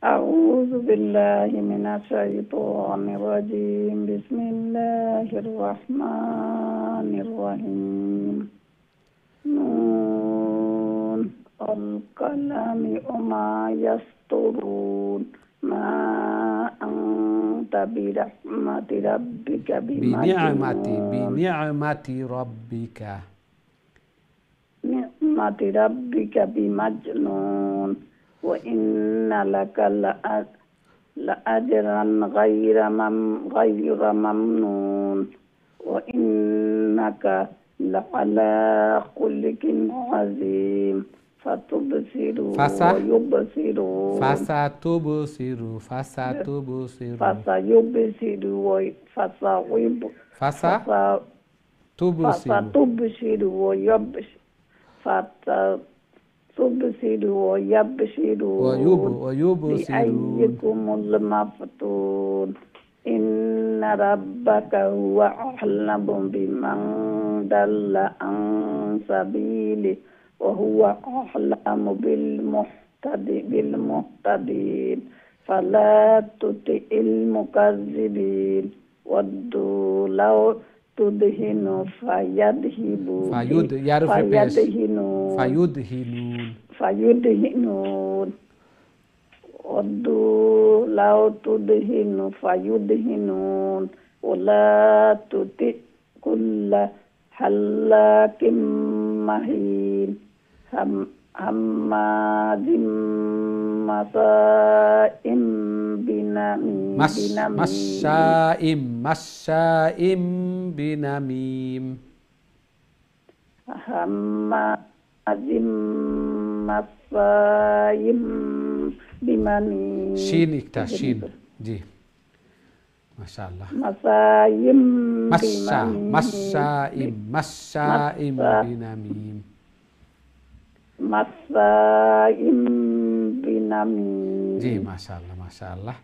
আউযু বিল্লাহি মিনাশ শাইতানির রাজিম বিসমিল্লাহির রহমানির রহিম নুন আল কালামি ওয়া মা ইয়াসতুরুন মা আনতা বিরহমাতি রাব্বিকা বিনি'মাতি রাব্বিকা বিমাজনুন ওয়া ইন্না লাকা লাআজরান গায়রা মামনুন ওয়া ইন্নাকা لعلى خلق عظيم فستبصر بأيكم المفتون إن ربك هو أعلم بمن ضل عن سبيله وهو أعلم بالمهتدين فلا تطع المكذبين ودوا لو تدهن فيدهنون ودوا لو تدهن فيدهنون ولا تطع كل حلاق مهين هماز مشاء بنميم बिमानी शीन इकटा शीन जी माशाअल्लाह मसाइम बिनामीम मसाइम बिनामीम जी माशाअल्लाह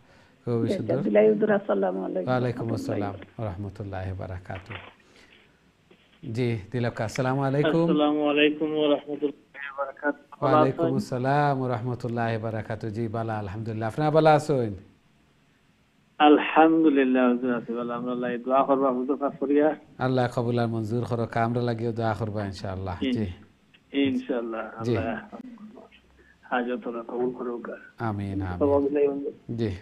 খুবই সুন্দর। দিলাই হুজুর আসসালামু আলাইকুম। ওয়ালাইকুম আসসালাম ওয়া রাহমাতুল্লাহি ওয়া বারাকাতুহু। জি তিলক, আসসালামু আলাইকুম। আসসালামু আলাইকুম ওয়া রাহমাতুল্লাহি ওয়া বারাকাতুহু। ওয়ালাইকুম আসসালাম ওয়া রাহমাতুল্লাহি ওয়া বারাকাতুহু। জি বালা, আলহামদুলিল্লাহ। আপনারা ভালো আছেন? আলহামদুলিল্লাহ হুজুর আছি ভালো। আমরা লাই দোয়া করবা হুজুর কাছ করিয়া। আল্লাহ কবুল আর মঞ্জুর করুক। আমরা লাগিও দোয়া করবা ইনশাআল্লাহ। জি ইনশাআল্লাহ জি আল্লাহ হাজতরা কবুল করুক। আমিন সবাই আমিন। মিলে হুজুর। জি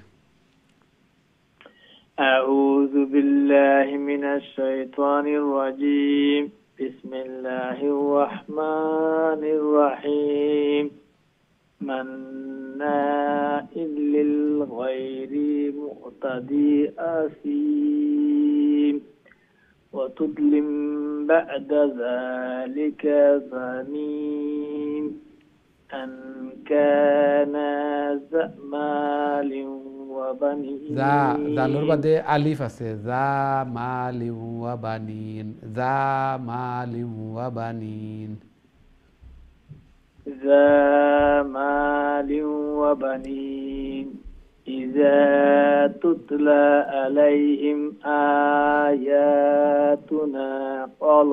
أعوذ بالله من الشيطان الرجيم. بسم الله الرحمن الرحيم. مناع للغير مقتدي أثيم وتظلم بعد ذلك زنيم أن كان ذا مال وبنين জালুর বাদে আলিফ আছে। যা মালিম ওয়া বানিন, যা মালিম ওয়া বানিন। ذا مال وبنين إذا تتلى عليهم آياتنا قال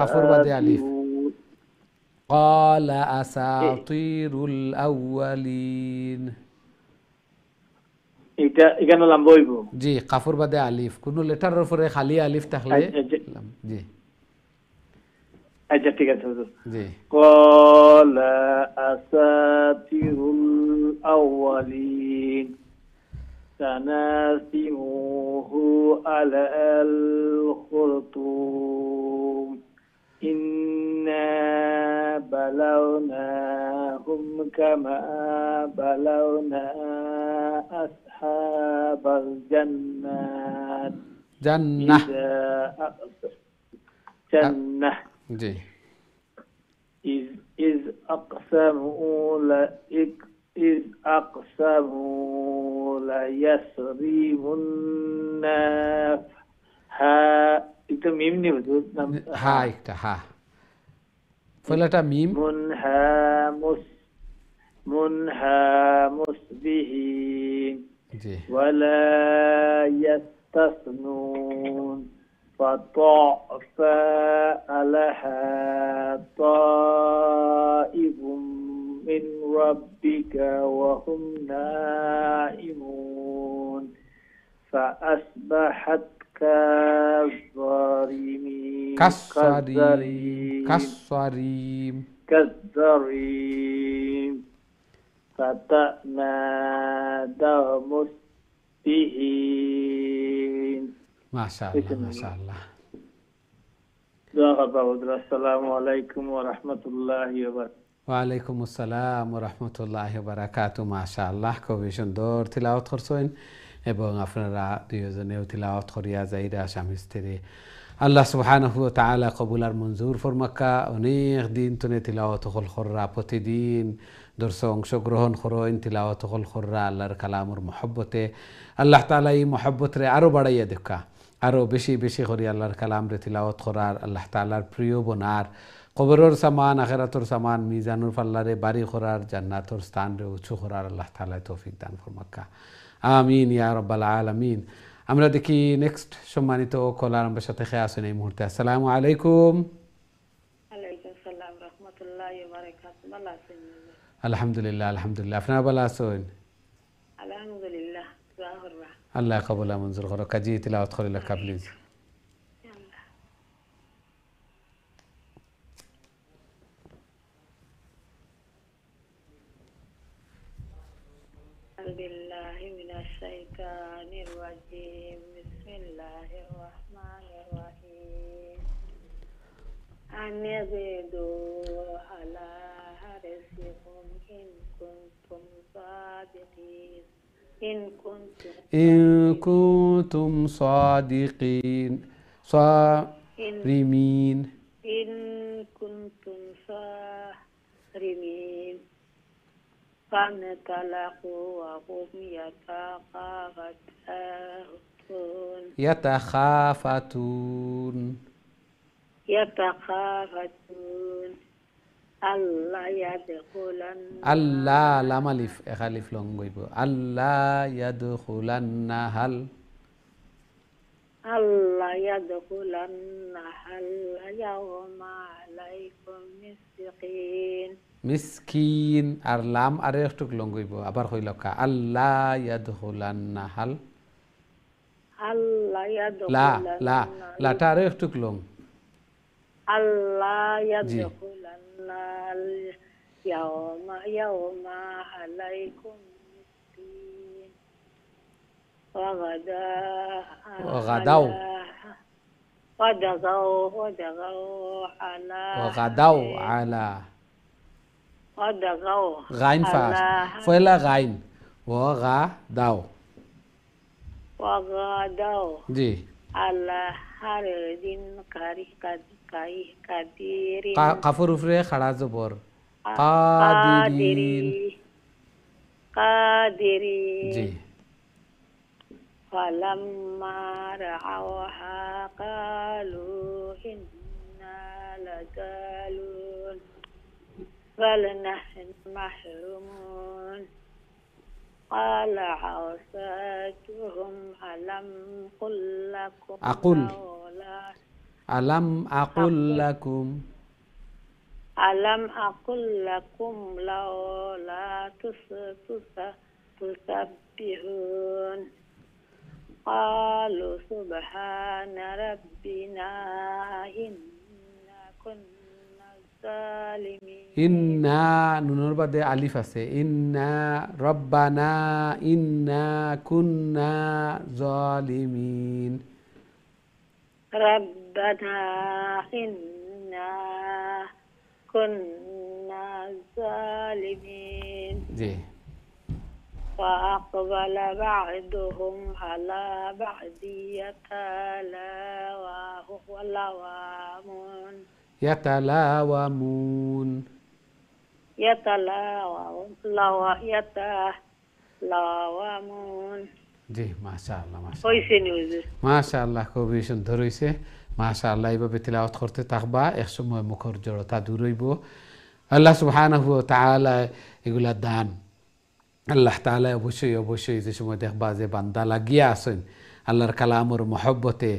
কাফুর বাদে আলিফ। قال أساطير الأولين। এটা এখানে লম্বা হইব। জি কাফুর বাদে আলিফ, কোন লেটারের উপরে খালি আলিফ থাকলে জি আচ্ছা ঠিক আছে হুজুর। জি قال أساطير الأولين سنسمه على الخرطوم إنا بلوناهم كما بلونا أصحاب الجنات জান্নাহ। جنة জি إذ أقسموا ليسرمنها এটা মিম নি হুজুর হা একটা হা ফলাটা মিম। منهمسبهين জি ولا يستثنون فطاف لها طائف من ربك وهم نائمون فأصبحت كالظالمين كالظريم فتنادوا مصبحين মাশাআল্লাহ মাশাআল্লাহ। আসসালামু আলাইকুম ওয়া রাহমাতুল্লাহি ওয়া বারাকাতুহু। ওয়ালাইকুম আসসালাম ওয়া রাহমাতুল্লাহি ওয়া বারাকাতুহু। মাশাআল্লাহ, খুবই সুন্দর তিলাওয়াত করছেন এবং আপনারা দুইজনেও তিলাওয়াত করিয়া যাইরা স্বামী স্ত্রী। আল্লাহ সুবহানাহু ওয়া তাআলা কবুল আর মঞ্জুর ফরমাক্কা। অনেক দিন তুনে তিলাওয়াত হল খররা, প্রতিদিন দর্শ অংশগ্রহণ করেন, তিলাওয়াত হল খররা আল্লাহর কালামর মহব্বতে। আল্লাহ তাআলা এই মহব্বতরে আরও বাড়াইয়া দেখা, আরও বেশি বেশি করে আল্লাহর কালামরে তিলাওয়াত করার, আল্লাহ তাআলার প্রিয় বনার, কবরের সামান আখিরাতের সামান মিজানুর পাল্লারে বাড়ি করার, জান্নাতের স্থানরে উঁচু করার আল্লাহ তাআলা তৌফিক দান ফরমাক্কা। আমিন ইয়া রাব্বাল আলামিন। আমরা দেখি নেক্সট সম্মানিত কলার আমার সাথে খেয়ে আসেন এই মুহূর্তে। আসসালামু আলাইকুম। ওয়ালাইকুম আসসালাম রাহমাতুল্লাহি ওয়া বারাকাতুহু। ভালো আছেন? আলহামদুলিল্লাহ আলহামদুলিল্লাহ। আপনারা ভালো আছেন? আলহামদুলিল্লাহ। দোয়া করবা। আল্লাহ কবুল মঞ্জুর করো। কাজী তিলাওয়াত করিলে প্লিজ। বিল্লাহি মিনাশ শাইতানির রাজিম। বিসমিল্লাহির রহমানির রহিম। আমিয়াযিদু আলা হারসিকুম ইন কুনতুম সাদিকিন। ইন কুনতুম সাদিকিন সারিমিন। ইন কুনতুম সারিমিন। فانطلقوا وهم يتخافتون. আল্লাহ ইয়াদখুলান আল্লাহ লাম আলিফ এক আলিফ লং গইব আল্লাহ ইয়াদখুলান্না হাল আল্লাহ ইয়াদখুলান্নাহাল ইয়াওমা আলাইকুম মিসকিন মিসকিন আর লাম আরে একটু লং গইব আবার হইলকা আল্লাহ ইয়াদখুলান্না হাল আল্লাহ লা লা ইয়াদখুলান্না লাটা আরে একটু লং আল্লাহ ইয়াদখুলান্নাল ইয়াওমা আলাইকুম মিসকিন وغدوا على غاين فاش فلا غاين وغدوا جي على হারদিন কাদিরিন কাফর উপরে খাড়া জবর কাদিরিন জি فلما رأوها قالوا إنا لضالون بل نحن محرومون قال عصاتهم ألم قل لكم ألم أقل لكم لولا تسبحون قالوا سبحان ربنا إنا كنا ظالمين إنا نونر বাদে আলিফ আছে إنا ربنا إنا كنا ظالمين ربنا إنا كنا ظالمين জি فأقبل بعضهم على بعض يتلاومون জি মাশাআল্লাহ মাশাআল্লাহ খুবই সুন্দর হইছে মাশাআল্লাহ এইভাবে তিলাওয়াত করতে থাকবা একসময় মুখের জড়তা দূর হইব আল্লাহ সুবহানাহু ওয়া তাআলা এগুলা দান আল্লাহ তাআলা অবশ্যই যে সময় দেখবা যে বান্দা লাগিয়া আছেন আল্লাহর কালামর মহব্বতে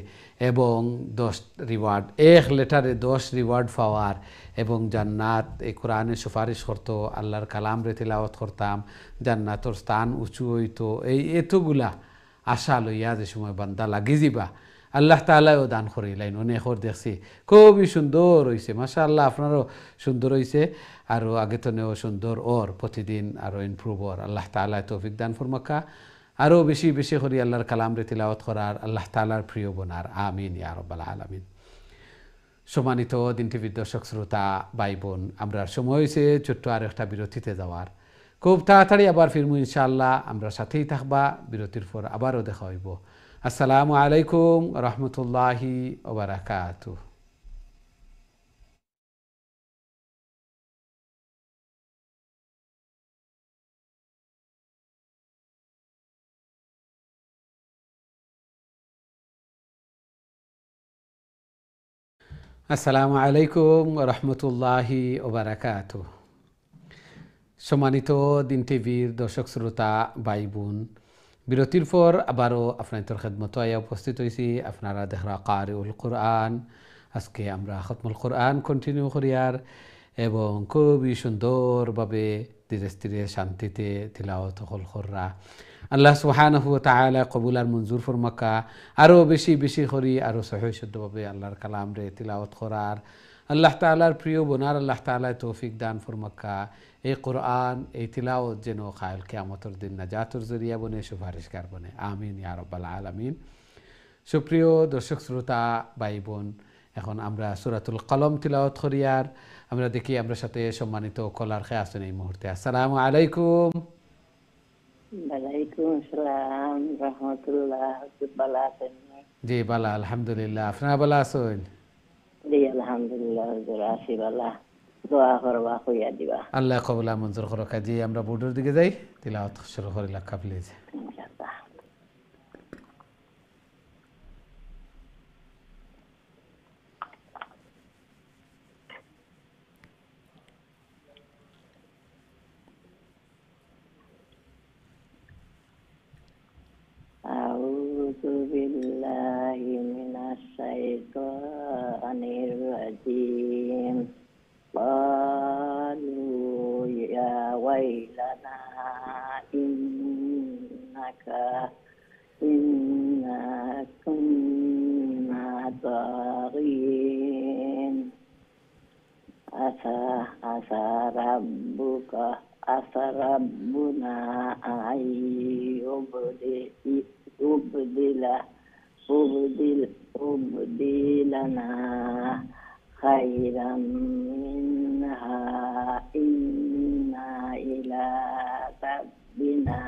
এবং 10 রিওয়ার্ড এক লেটারে 10 রিওয়ার্ড পাওয়ার এবং জান্নাত এই কোরআনে সুপারিশ করতো আল্লাহর কালাম রে তিলাওয়াত করতাম জান্নাতর স্থান উঁচু হইতো এই এতগুলা আশা লইয়া যে সময় বান্দা লাগি যাবা আল্লাহ তাআলাও দান করিলেন অনেক দেখছি খুবই সুন্দর হইছে মাশাআল্লাহ আপনারও সুন্দর হইছে আর আগে তো নেও সুন্দর ওর প্রতিদিন আরো ইমপ্রুভ ওর আল্লাহ তাআলা তৌফিক দান ফরমাকা আরো বেশি বেশি করে আল্লাহর কালাম রে তিলাওয়াত করার আল্লাহ তাআলার প্রিয় বনার আমিন ইয়া রাব্বাল আলামিন সম্মানিত দিন টিভির দর্শক শ্রোতা ভাই বোন আমরা সময় হয়েছে ছোট্ট আর একটা বিরতিতে যাওয়ার খুব তাড়াতাড়ি আবার ফিরমু ইনশাআল্লাহ আমরা সাথেই থাকবা বিরতির পর আবারও দেখা হইব আসসালামু আলাইকুম রহমতুল্লাহি ওয়া বারাকাতুহু আসসালামু আলাইকুম রহমতুল্লাহি ওয়া বারাকাতুহু সম্মানিত দিন টিভির দর্শক শ্রোতা ভাই বোন বিরতির পর আবারও আপনাদের খেদমতে আয়া উপস্থিত হয়েছি আপনারা দেখরা কারিউল কোরআন আজকে আমরা খতমুল কোরআন কন্টিনিউ করিয়ার এবং খুবই সুন্দরভাবে ধীরে ধীরে শান্তিতে তিলাওয়াত কররা আল্লাহ সুবহানাহু ওয়া তাআলা কবুল আর মঞ্জুর ফরমাকা আরও বেশি বেশি করি আরও সহিহ শুদ্ধভাবে আল্লাহর কালাম রে তিলাওয়াত করার আল্লাহ তাআলার প্রিয় বোনার আল্লাহ তাআলা তৌফিক দান ফরমাকা এই কোরআন এই তিলাওয়াত যেন কাল কিয়ামতের দিন নাজাতের জরিয়া বনে সুপারিশকার বনে আমিন ইয়া রাব্বাল আলামিন সুপ্রিয় দর্শক শ্রোতা ভাই বোন এখন আমরা সূরাতুল কলম তিলাওয়াত করিয়ার আমরা দেখি আমরা সাথে সম্মানিত কলার খেয়ে আছেন এই মুহূর্তে আসসালামু আলাইকুম ওয়ালাইকুম আসসালাম রাহমাতুল্লাহ বালা আছেন জি বালা আলহামদুলিল্লাহ আপনারা বালা আছেন জি আলহামদুলিল্লাহ জোরাসি বালা দোয়া করবা কইয়া দিবা আল্লাহ কবুল মঞ্জুর করুক জি আমরা বোর্ডের দিকে যাই তিলাওয়াত শুরু করি লাকা প্লিজ ইনশাআল্লাহ بالله من الشيطان الرجيم قالوا يا ويلنا إنا كنا طاغين عسى ربنا أن يبدلنا خيرا منها إنا إلى ربنا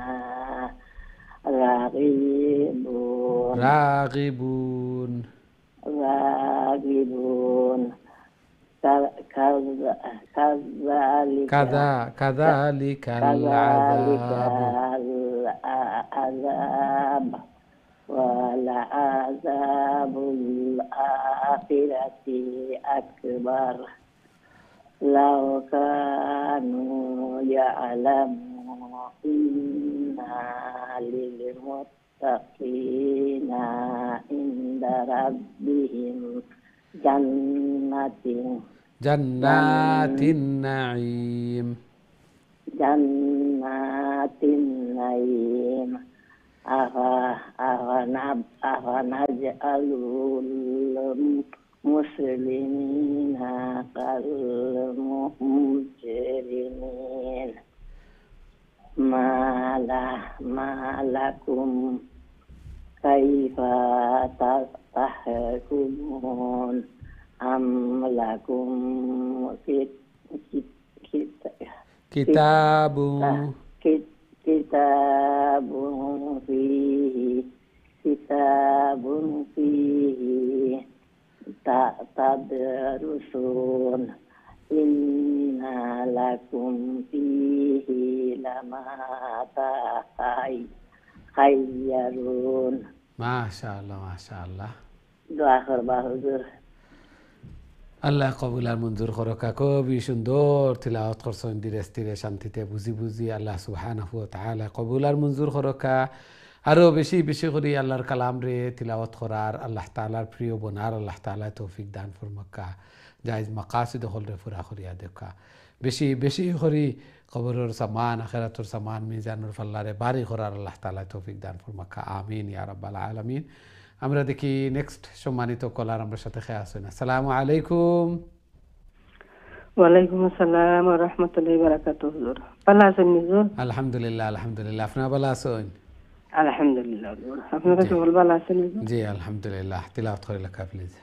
راغبون كذلك العذاب ولعذاب الآخرة أكبر لو كانوا يعلمون إنا للمتقين عند ربهم جنات النعيم أفنجعل المسلمين كالمجرمين ما لكم كيف تحكمون أم لكم كتاب فيه تدرسون إن لكم فيه لما تخيرون ما شاء الله دعاء خربا حضور আল্লাহ কবুল আর মঞ্জুর করুক খুবই সুন্দর তিলাওয়াত করছেন ধীরে স্থিরে শান্তিতে বুঝি আল্লাহ সুবহানাহু ওয়া তাআলা কবুল আর মঞ্জুর করুক আরো বেশি বেশি করে আল্লাহর কালাম রে তিলাওয়াত করার আল্লাহ তাআলার প্রিয় বনার আল্লাহ তাআলা তৌফিক দান ফরমাক্কা জায়েজ মাকাসিদ হল রে পুরা করিয়া দেখা বেশি বেশি করে কবরের সামান আখিরাতের সামান মিজানুর ফাল্লারে বাড়ি করার আল্লাহ তাআলা তৌফিক দান ফরমাক্কা আমিন ইয়া রাব্বাল আলামিন আমরা দেখি নেক্সট সম্মানিত কলার আমরা সাথে খেয়ে আসেন আসসালামু আলাইকুম ওয়ালাইকুম আসসালাম ওয়া রাহমাতুল্লাহি ওয়া বারাকাতুহু হুজুর ভালো আছেন হুজুর আলহামদুলিল্লাহ আপনারা ভালো আছেন আলহামদুলিল্লাহ হুজুর আপনারা সবাই ভালো আছেন হুজুর জি আলহামদুলিল্লাহ তিলাওয়াত করে লেখা প্লিজ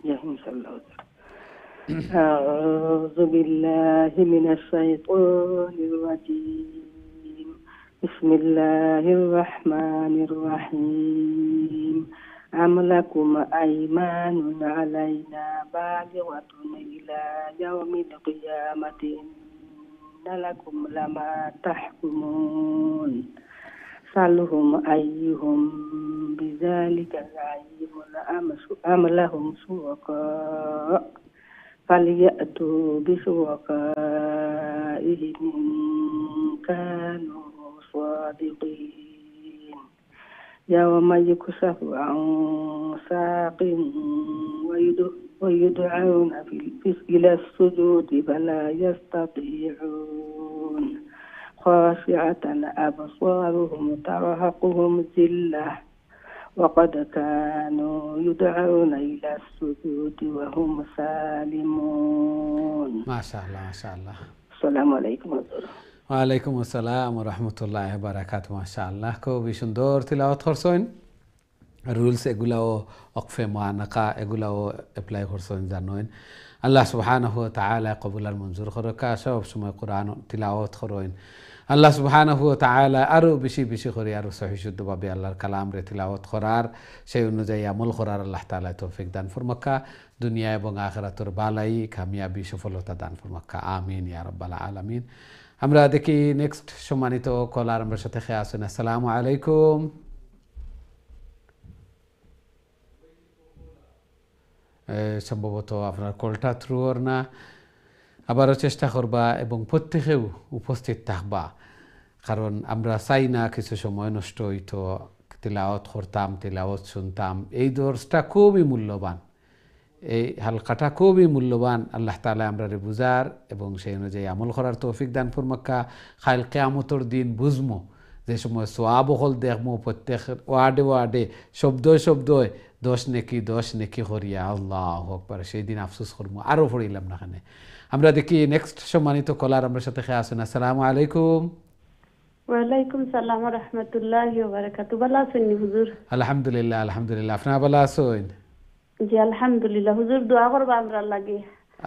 জি ইনশাআল্লাহ হুজুর আউযু বিল্লাহি মিনাশ শাইতানির রাজীম বিসমিল্লাহির রহমানির রহিম أم لكم أيمان علينا بالغة إلى يوم القيامة إن لكم لما تحكمون سلهم أيهم بذلك زعيم أم لهم شركاء فليأتوا بشركائهم إن كانوا صادقين يوم يكشف عن ساق ويدعون إلى السجود فلا يستطيعون خاشعة أبصارهم ترهقهم ذلة وقد كانوا يدعون إلى السجود وهم سالمون ما شاء الله السلام عليكم ورحمة الله ওয়ালাইকুম আসসালাম ওয়া রাহমাতুল্লাহি ওয়া বারাকাতুহু মাশাআল্লাহ খুবই সুন্দর তিলাওয়াত করছেন রুলস এগুলাও ওকফে মুআনাকা এগুলাও অ্যাপ্লাই করছেন জানেন আল্লাহ সুবহানাহু ওয়া তাআলা কবুল আর মঞ্জুর করুক সব সময় কোরআন তিলাওয়াত করেন আল্লাহ সুবহানাহু ওয়া তাআলা আরো বেশি বেশি করে আরো সহিহ শুদ্ধভাবে আল্লাহর কালাম রে তিলাওয়াত করার সেই অনুযায়ী আমল করার আল্লাহ তাআলা তৌফিক দান ফরমাক্কা দুনিয়া এবং আখিরাতের বালাই কামিয়াবি সফলতা দান ফরমাক্কা আমিন ইয়া রাব্বাল আলামিন আমরা দেখি নেক্সট সম্মানিত কলার আমরা সাথে খেয়ে আসেন আসসালামু আলাইকুম সম্ভবত আপনার কলটা থ্রু ওর না আবারও চেষ্টা করবা এবং প্রত্যেকেও উপস্থিত থাকবা কারণ আমরা চাই না কিছু সময় নষ্ট হইতো তিলাওয়াত করতাম, তিলাওয়াত শুনতাম, এই দর্শটা খুবই মূল্যবান, এই হালকাটা খুবই মূল্যবান। আল্লাহ তাআলা আমরারে বুঝার এবং সেই অনুযায়ী আমল করার তৌফিক দান ফরমাক্কা। খাইল কিয়ামতের দিন বুঝমো, যে সময় সোয়াব হল দেখমো প্রত্যেক ওয়ার্ডে ওয়ার্ডে শব্দই শব্দই 10 নেকি করিয়া আল্লাহু আকবার, সেই দিন আফসোস করবো, আরও পড়িলাম না। এখানে আমরা দেখি নেক্সট সম্মানিত কলার আমরা সাথে খেয়ে আসেন। আসসালামু আলাইকুম। ওয়ালাইকুম সালাম ওয়া রাহমাতুল্লাহি ওয়া বারাকাতুহু। ভালো আছেন হুজুর? আলহামদুলিল্লাহ, আলহামদুলিল্লাহ। আপনারা ভালো আছেন? জি আলহামদুলিল্লাহ। হুজুর দোয়া করবা আমরা লাগি।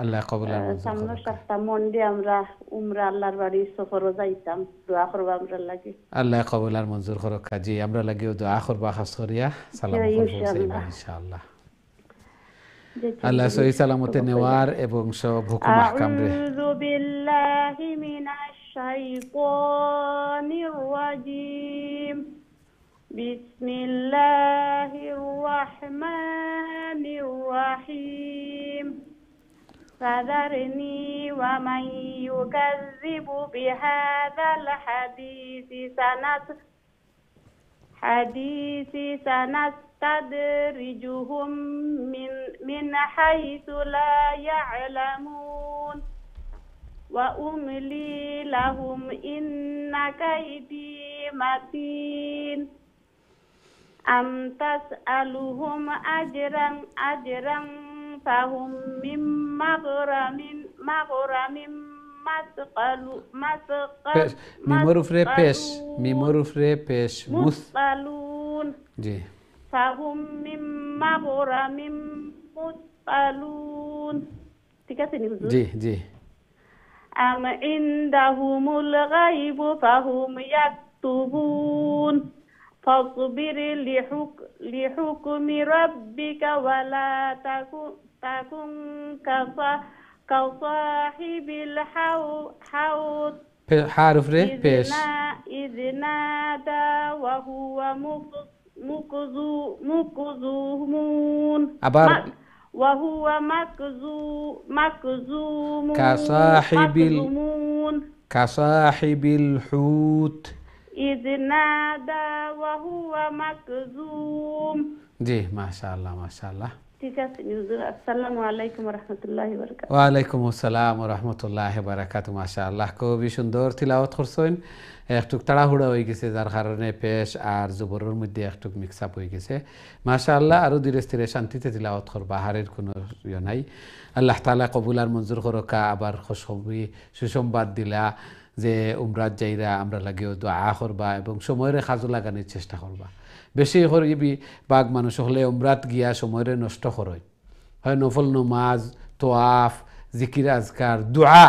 আল্লাহ কবুল আর মঞ্জুর সামনে করুক। সপ্তাহ মন দিয়ে আমরা উমরা আল্লাহর বাড়ি সফরও যাইতাম, দোয়া করবা আমরা লাগি। আল্লাহ কবুল আর মঞ্জুর করুক। জি আমরা লাগিও দোয়া করবা খাস করিয়া, সালাম করবো ইনশাআল্লাহ। আল্লাহ সহি সালামতে নেওয়ার এবং সব হুকুম আহকাম রে। আউযু বিল্লাহি মিনাশ শাইতানির রাজিম। বিসমিল্লাহির রাহমানির রাহিম। فذرني ومن يكذب بهذا الحديث سنستدرجهم من حيث لا يعلمون وأملي لهم إن كيدي متين أم تسألهم أجرا فهم من مغرم مثقلون فهم من مغرم مثقلون। ঠিক আছে নি হুজুর? জি জি। أم عندهم الغيب فهم يكتبون فاصبر لحكم ربك ولا تكن كصاحب الحوت حرف ر پیش إذ نادى وهو مكذوم وهو مكذوم كصاحب الحوت إذ نادى وهو مكذوم। জি মাশাআল্লাহ মাশাআল্লাহ। ঠিক আছে হুজুর। আসসালামু আলাইকুম ওয়া রাহমাতুল্লাহি ওয়া বারাকাতুহু। ওয়া আলাইকুম আসসালাম ওয়া রাহমাতুল্লাহি ওয়া বারাকাতুহু। মাশাআল্লাহ, খুবই সুন্দর তিলাওয়াত করছেন। একটু তাড়াহুড়া হয়ে গেছে, যার কারণে পেশ আর জবরের মধ্যে একটু মিক্স আপ হয়ে গেছে। মাশাআল্লাহ, আরও ধীরে স্থিরে শান্তিতে তিলাওয়াত করবা, হারের কোনো ইয়ে নাই। আল্লাহ তাআলা কবুল আর মঞ্জুর করকা। আবার খুশখবরি সুসংবাদ দিলা যে উমরাত যাইরা আমরা লাগেও দোয়া করবা এবং সময়ের খাজু লাগানোর চেষ্টা করবা। বেশি করিবি বাঘ মানুষ হলে উমরাত গিয়া সময়ের নষ্ট করয়, হয় নফল নমাজ, তোয়াফ, জিকির আজকার, দোয়া,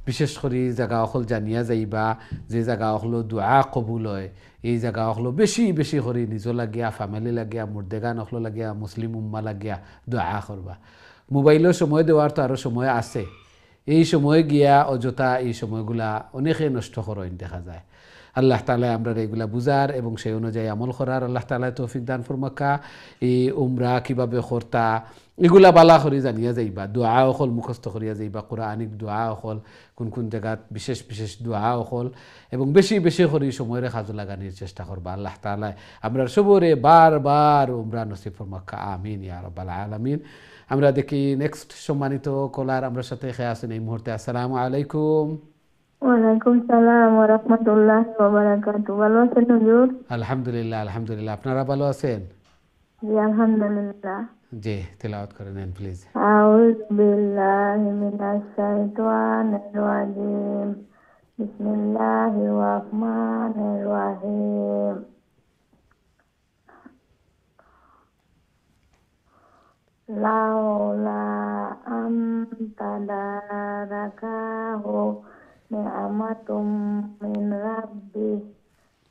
বিশেষ করে জায়গা অকল জানিয়া যাইবা যে জায়গা অকল দোয়া কবুল হয়, এই জায়গা অকল বেশি বেশি করে নিজ লাগিয়া, ফ্যামিলি লাগিয়া, মুর্দেগান অকল লাগিয়া, মুসলিম উম্মা লাগিয়া দোয়া করবা। মোবাইলেও সময় দেওয়ার তো আরও সময় আছে, এই সময় গিয়া অযথা এই সময়গুলা অনেকে নষ্ট করেন দেখা যায়। আল্লাহ তাআলা আমরা এগুলা বুঝার এবং সেই অনুযায়ী আমল করার আল্লাহ তাআলা তৌফিক দান ফরমাক্কা। এই উমরা কিভাবে করতা এগুলা বালা করি জানিয়া যাইবা, দোয়া অকল মুখস্থ করিয়া যাইবা, কোরআনিক দোয়া অকল, কোন কোন জায়গাত বিশেষ বিশেষ দোয়া অকল, এবং বেশি বেশি করে সময়ের কাজে লাগানোর চেষ্টা করবা। আল্লাহ তাআলা আমরা সবরে বারবার উমরা নসিব ফরমাক্কা, আমিন ইয়া রাব্বাল আলামিন। আমরা দেখি নেক্সট সম্মানিত কলার আমরা সাথে খেয়ে আছেন এই মুহূর্তে। আসসালামু আলাইকুম। ওয়ালাইকুম সালাম ওয়া রাহমাতুল্লাহি ওয়া বারাকাতুহু। ভালো আছেন হুজুর? আলহামদুলিল্লাহ আলহামদুলিল্লাহ। আপনারা ভালো আছেন? জি আলহামদুলিল্লাহ। জি তেলাওয়াত করে নেন প্লিজ। আউযু বিল্লাহি মিনাশ শাইতানির রাজিম। বিসমিল্লাহির রাহমানির রাহিম। লাউলা তাদারাকাহু নি'মাতুম মিন রাব্বি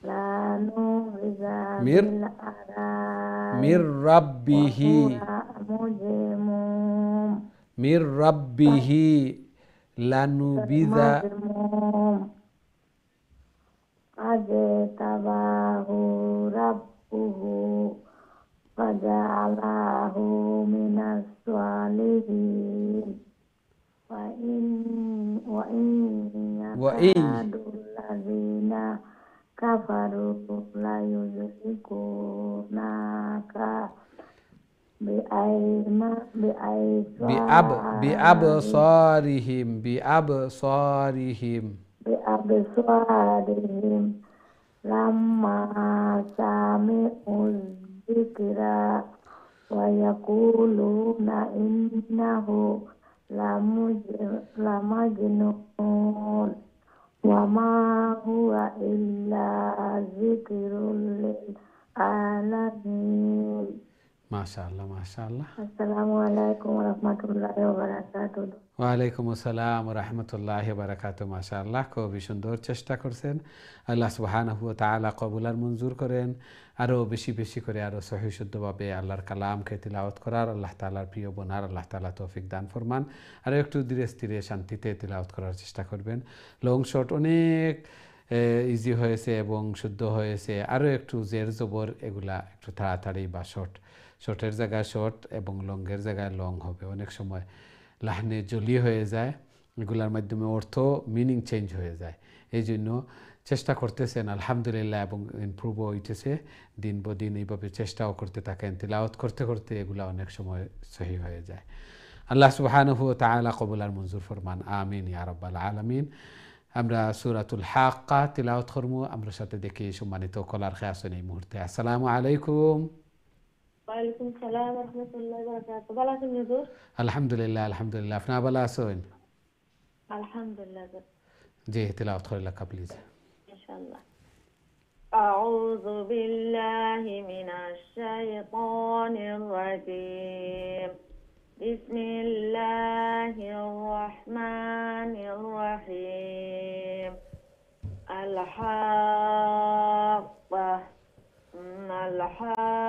লানুযা বিল আরাই মির রাব্বিহি মুজরিমুম মির রাব্বিহি লানুবিযা আজতাবাহু রাব্বুহু ফাজআলাহু মিনাস সালিহিন ওয়া ইন ইয়াকাদুল্লাযিনা কাফারু লা ইউযলিকুন بأبصارهم بأبصارهم بأبصارهم لما سمعوا الذكر ويقولون إنه لمجنون وما هو إلا ذكر للعالمين. ما شاء الله ما شاء الله. السلام عليكم ورحمة الله وبركاته. ওয়ালাইকুম আসসালাম রহমতুল্লাহি বারাকাতু। মাশাআল্লাহ, খুবই সুন্দর চেষ্টা করছেন। আল্লাহ সুবহানাহু ওয়া তাআলা কবুল আর মঞ্জুর করেন। আরও বেশি বেশি করে আরও সহি শুদ্ধভাবে আল্লাহর কালামকে তিলাওয়াত করার আল্লাহ তাআলার প্রিয় বোনার আল্লাহ তাআলা তৌফিক দান ফরমান। আরও একটু ধীরে স্থিরে শান্তিতে তিলাওয়াত করার চেষ্টা করবেন। লং শর্ট অনেক ইজি হয়েছে এবং শুদ্ধ হয়েছে। আরও একটু জের জবর এগুলা একটু তাড়াতাড়ি বা শর্টের জায়গায় শর্ট এবং লংয়ের জায়গায় লং হবে। অনেক সময় লাহনে জলি হয়ে যায়, এগুলার মাধ্যমে অর্থ মিনিং চেঞ্জ হয়ে যায়। এই জন্য চেষ্টা করতেছেন আলহামদুলিল্লাহ এবং ইমপ্রুভও হইতেছে দিন বদিন। এইভাবে চেষ্টাও করতে থাকেন, তিলাওয়াত করতে করতে এগুলা অনেক সময় সহি হয়ে যায়। আল্লাহ সুবহানাহু ওয়া তাআলা কবুল আর মঞ্জুর ফরমান, আমিন ইয়া রাব্বাল আলামিন। আমরা সূরাতুল হাক্কা তিলাওয়াত করব। আমরা সাথে দেখি সম্মানিত কলার খেয়ে আসেন এই মুহূর্তে। আসসালামু আলাইকুম। ওয়ালাইকুম সালাম ওয়া রাহমাতুল্লাহি ওয়া বারাকাতুহু। ভালো আছেন হুজুর? আলহামদুলিল্লাহ আলহামদুলিল্লাহ। আপনি ভালো আছেন? আলহামদুলিল্লাহ। জি, তিলাওয়াত করে লেখা প্লিজ। ইনশাআল্লাহ। আউযু বিল্লাহি মিনাশ শাইতানির রাজীম। বিসমিল্লাহির রাহমানির রাহিম। আল-হাক্কাহ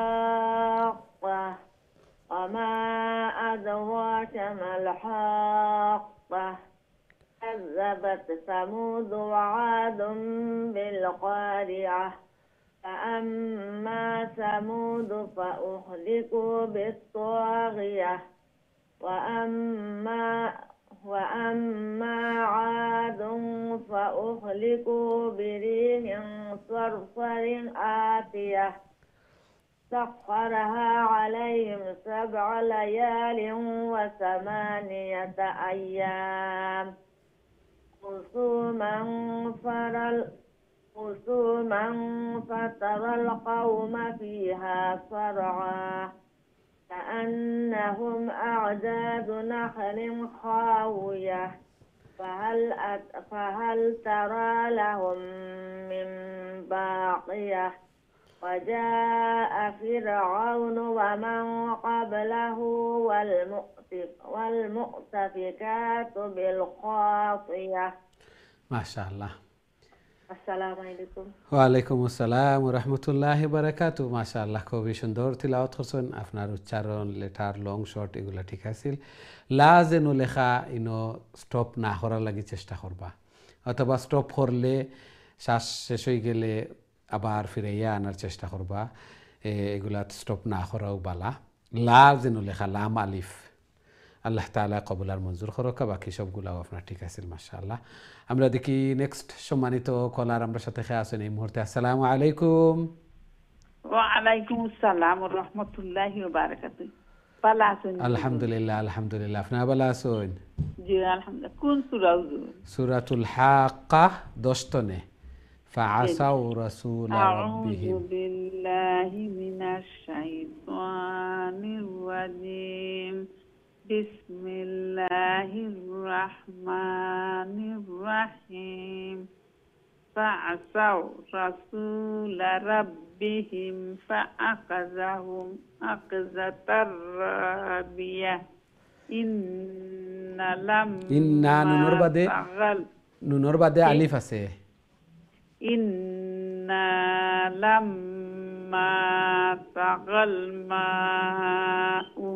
الحاقة وما أدراك ما الحاقة كذبت ثمود وعاد بالقارعة فأما ثمود فأهلكوا بالطاغية وأما عاد فأهلكوا بريح صرصر آتية سخرها عليهم 7 ليال و8 أيام حسوما فترى القوم فيها صرعا كأنهم أعجاز نخل خاوية فهل ترى لهم من باقية وجاء فرعون ومن قبله والمؤتفكات بالخاطية. ما شاء الله. আসসালামু আলাইকুম। ওয়ালাইকুম আসসালাম ওয়া রাহমাতুল্লাহি ওয়া বারাকাতুহু। মাশাআল্লাহ, খুবই সুন্দর তিলাওয়াত করছেন। আপনার উচ্চারণ, লেটার, লং শর্ট এগুলা ঠিক আছিল। লা যেন লেখা ইনো স্টপ না করার লাগি চেষ্টা করবা, অথবা স্টপ করলে শ্বাস শেষ হয়ে গেলে আবার ফিরাইয়া আনার চেষ্টা করবা। এগুলা স্টপ না করাও বালা। লা যেন লেখা, লাম আলিফ। আল্লাহ তাআলা কবুল আর মঞ্জুর করুক। বাকি সবগুলাও আপনার ঠিক আছে মাশাআল্লাহ। আমরা দেখি নেক্সট সম্মানিত কলার আমরা সাথে খেয়ে আছেন এই মুহূর্তে। আসসালামু আলাইকুম। ওয়ালাইকুম আসসালাম ওয়া রাহমাতুল্লাহি ওয়া বারাকাতুহু। ভালো আছেন? আলহামদুলিল্লাহ আলহামদুলিল্লাহ। আপনি ভালো আছেন? জি আলহামদুলিল্লাহ। কোন সূরা হুজুর? সূরাতুল হাক্কা 10 তনে। ফাআসাউ রাসূল রাব্বিহিম। আউযু বিল্লাহি মিনাশ শাইতানির রাজীম। বিসমিল্লাহির রাহমানির রাহিম। ফাআসাউ রাসূল রাব্বিহিম ফাআখাযাহুম আখযাতার রাবিয়াহ। ইন্না নুনর বাদে আলিফ আছে। ইন্না লাম্মা তাগাল মাউ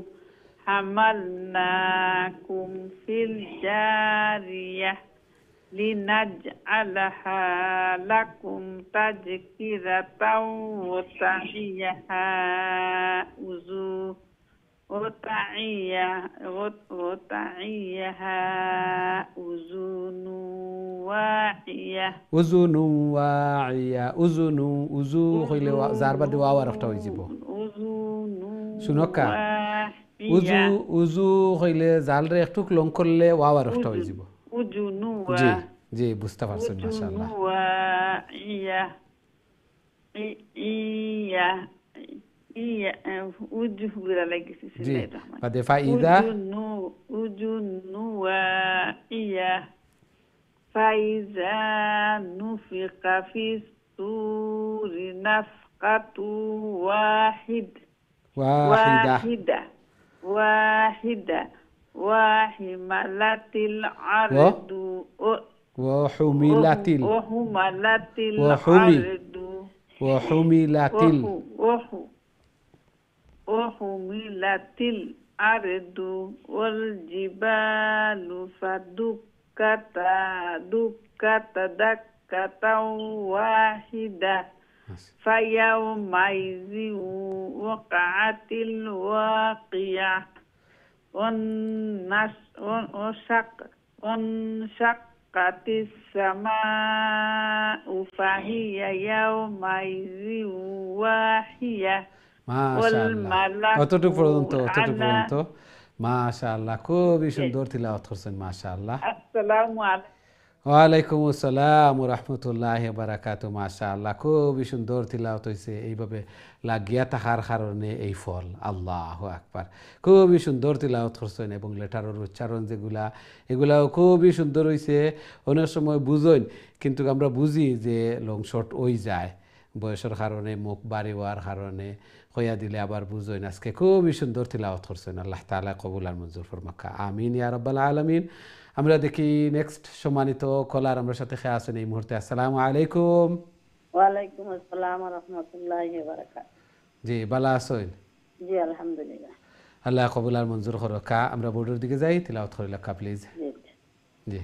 হামালনাকুম ফিল জারিয়াহ লিনাজআলাহা লাকুম তাযকিরাতাও ওয়া তাহিয়াহা উযুনু ওয়াইয়া। উযুনু ওয়াইয়া। উযুনু উযু হইলে যার বাদে ওয়াও আরেকটা হয়ে যাব। উযুনু শুনকা উজু উজু হইলে জালরে একটু লং করলে ওয়াও আরফটা হয়ে যাব উজুনু জি জি বুঝতে পারছেন মাশাআল্লাহ ইয়া ইয়া ইয়া উজু গুলা লাগিছে জি বাদে ফাইদা উজুনু ইয়া ফাইজা নুফিকা ফিস তুরি নাফকাতু واحدة وحملت الأرض وحملت الأرض والجبال فدكتا دكة واحدة فيومئذ وقعت الواقعة وانشقت السماء فهي يومئذ واهية অতটুকু পর্যন্ত মাশাআল্লাহ খুবই সুন্দর তিলাওয়াত করছেন মাশাআল্লাহ আসসালামু আলাইকুম ওয়ালাইকুম আসসালাম ওয়া রাহমাতুল্লাহি ওয়া বারাকাতুহু মাশাআল্লাহ খুবই সুন্দর তিলাওয়াত হইছে এইভাবে লাগিয়া থাকার কারণে এই ফল আল্লাহু আকবার খুবই সুন্দর তিলাওয়াত করছেন এবং লেটারের উচ্চারণ যেগুলা এগুলাও খুবই সুন্দর হইছে অনেক সময় বুঝইন কিন্তু আমরা বুঝি যে লং শর্ট হই যায় বয়সের কারণে মুখ বাড়ি হওয়ার কারণে হইয়া দিলে আবার বুঝইন আজকে খুবই সুন্দর তিলাওয়াত করছেন আল্লাহ তাআলা কবুল আর মঞ্জুর ফরমাকা আমিন ইয়া রাব্বাল আলামিন আমরা দেখি নেক্সট সম্মানিত কলার আমরা সাথে খেয়ে আছেন এই মুহূর্তে আসসালামু আলাইকুম ওয়ালাইকুম আসসালাম ওয়া রাহমাতুল্লাহি ওয়া বারাকাতুহু জি ভালো আছেন জি আলহামদুলিল্লাহ আল্লাহ কবুল আর মঞ্জুর করুকা আমরা বোর্ডের দিকে যাই তিলাওয়াত করি লেখা প্লিজ জি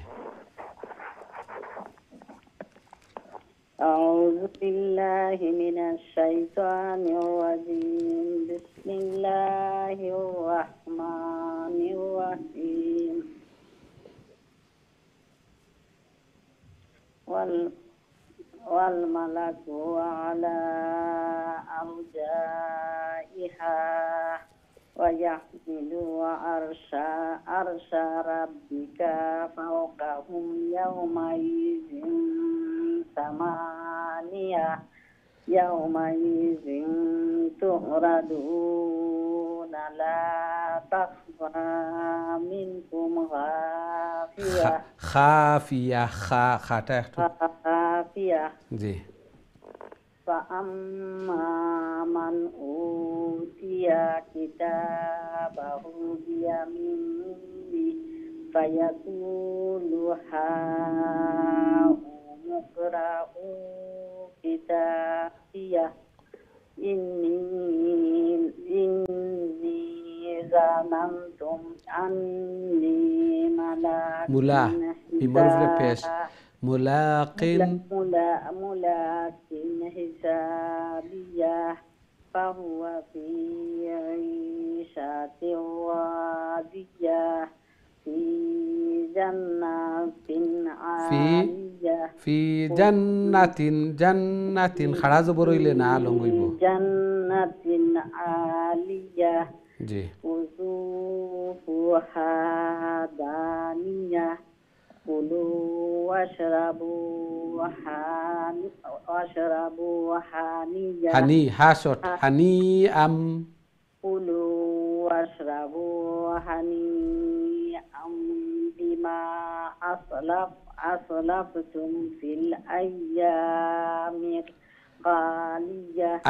أعوذ بالله من الشيطان الرجيم بسم الله الرحمن الرحيم والملك على أرجائها ويحمل عرش ربك فوقهم يومئذ ثمانية يومئذ تعرضون لا تخفى منكم خافية জি فأما من أوتي كتابه بيمينه فيقول هاؤم اقرءوا كتابيه إني ظننت أني ملاق حسابيه فهو في عيشة راضية في جنة خلاص برويله না লঙ্গইব جنة عالية জি قطوفها دانية كلوا واشربوا هنيئا هنيئا كلوا واشربوا هنيئا بما أسلفتم في الأيام الخالية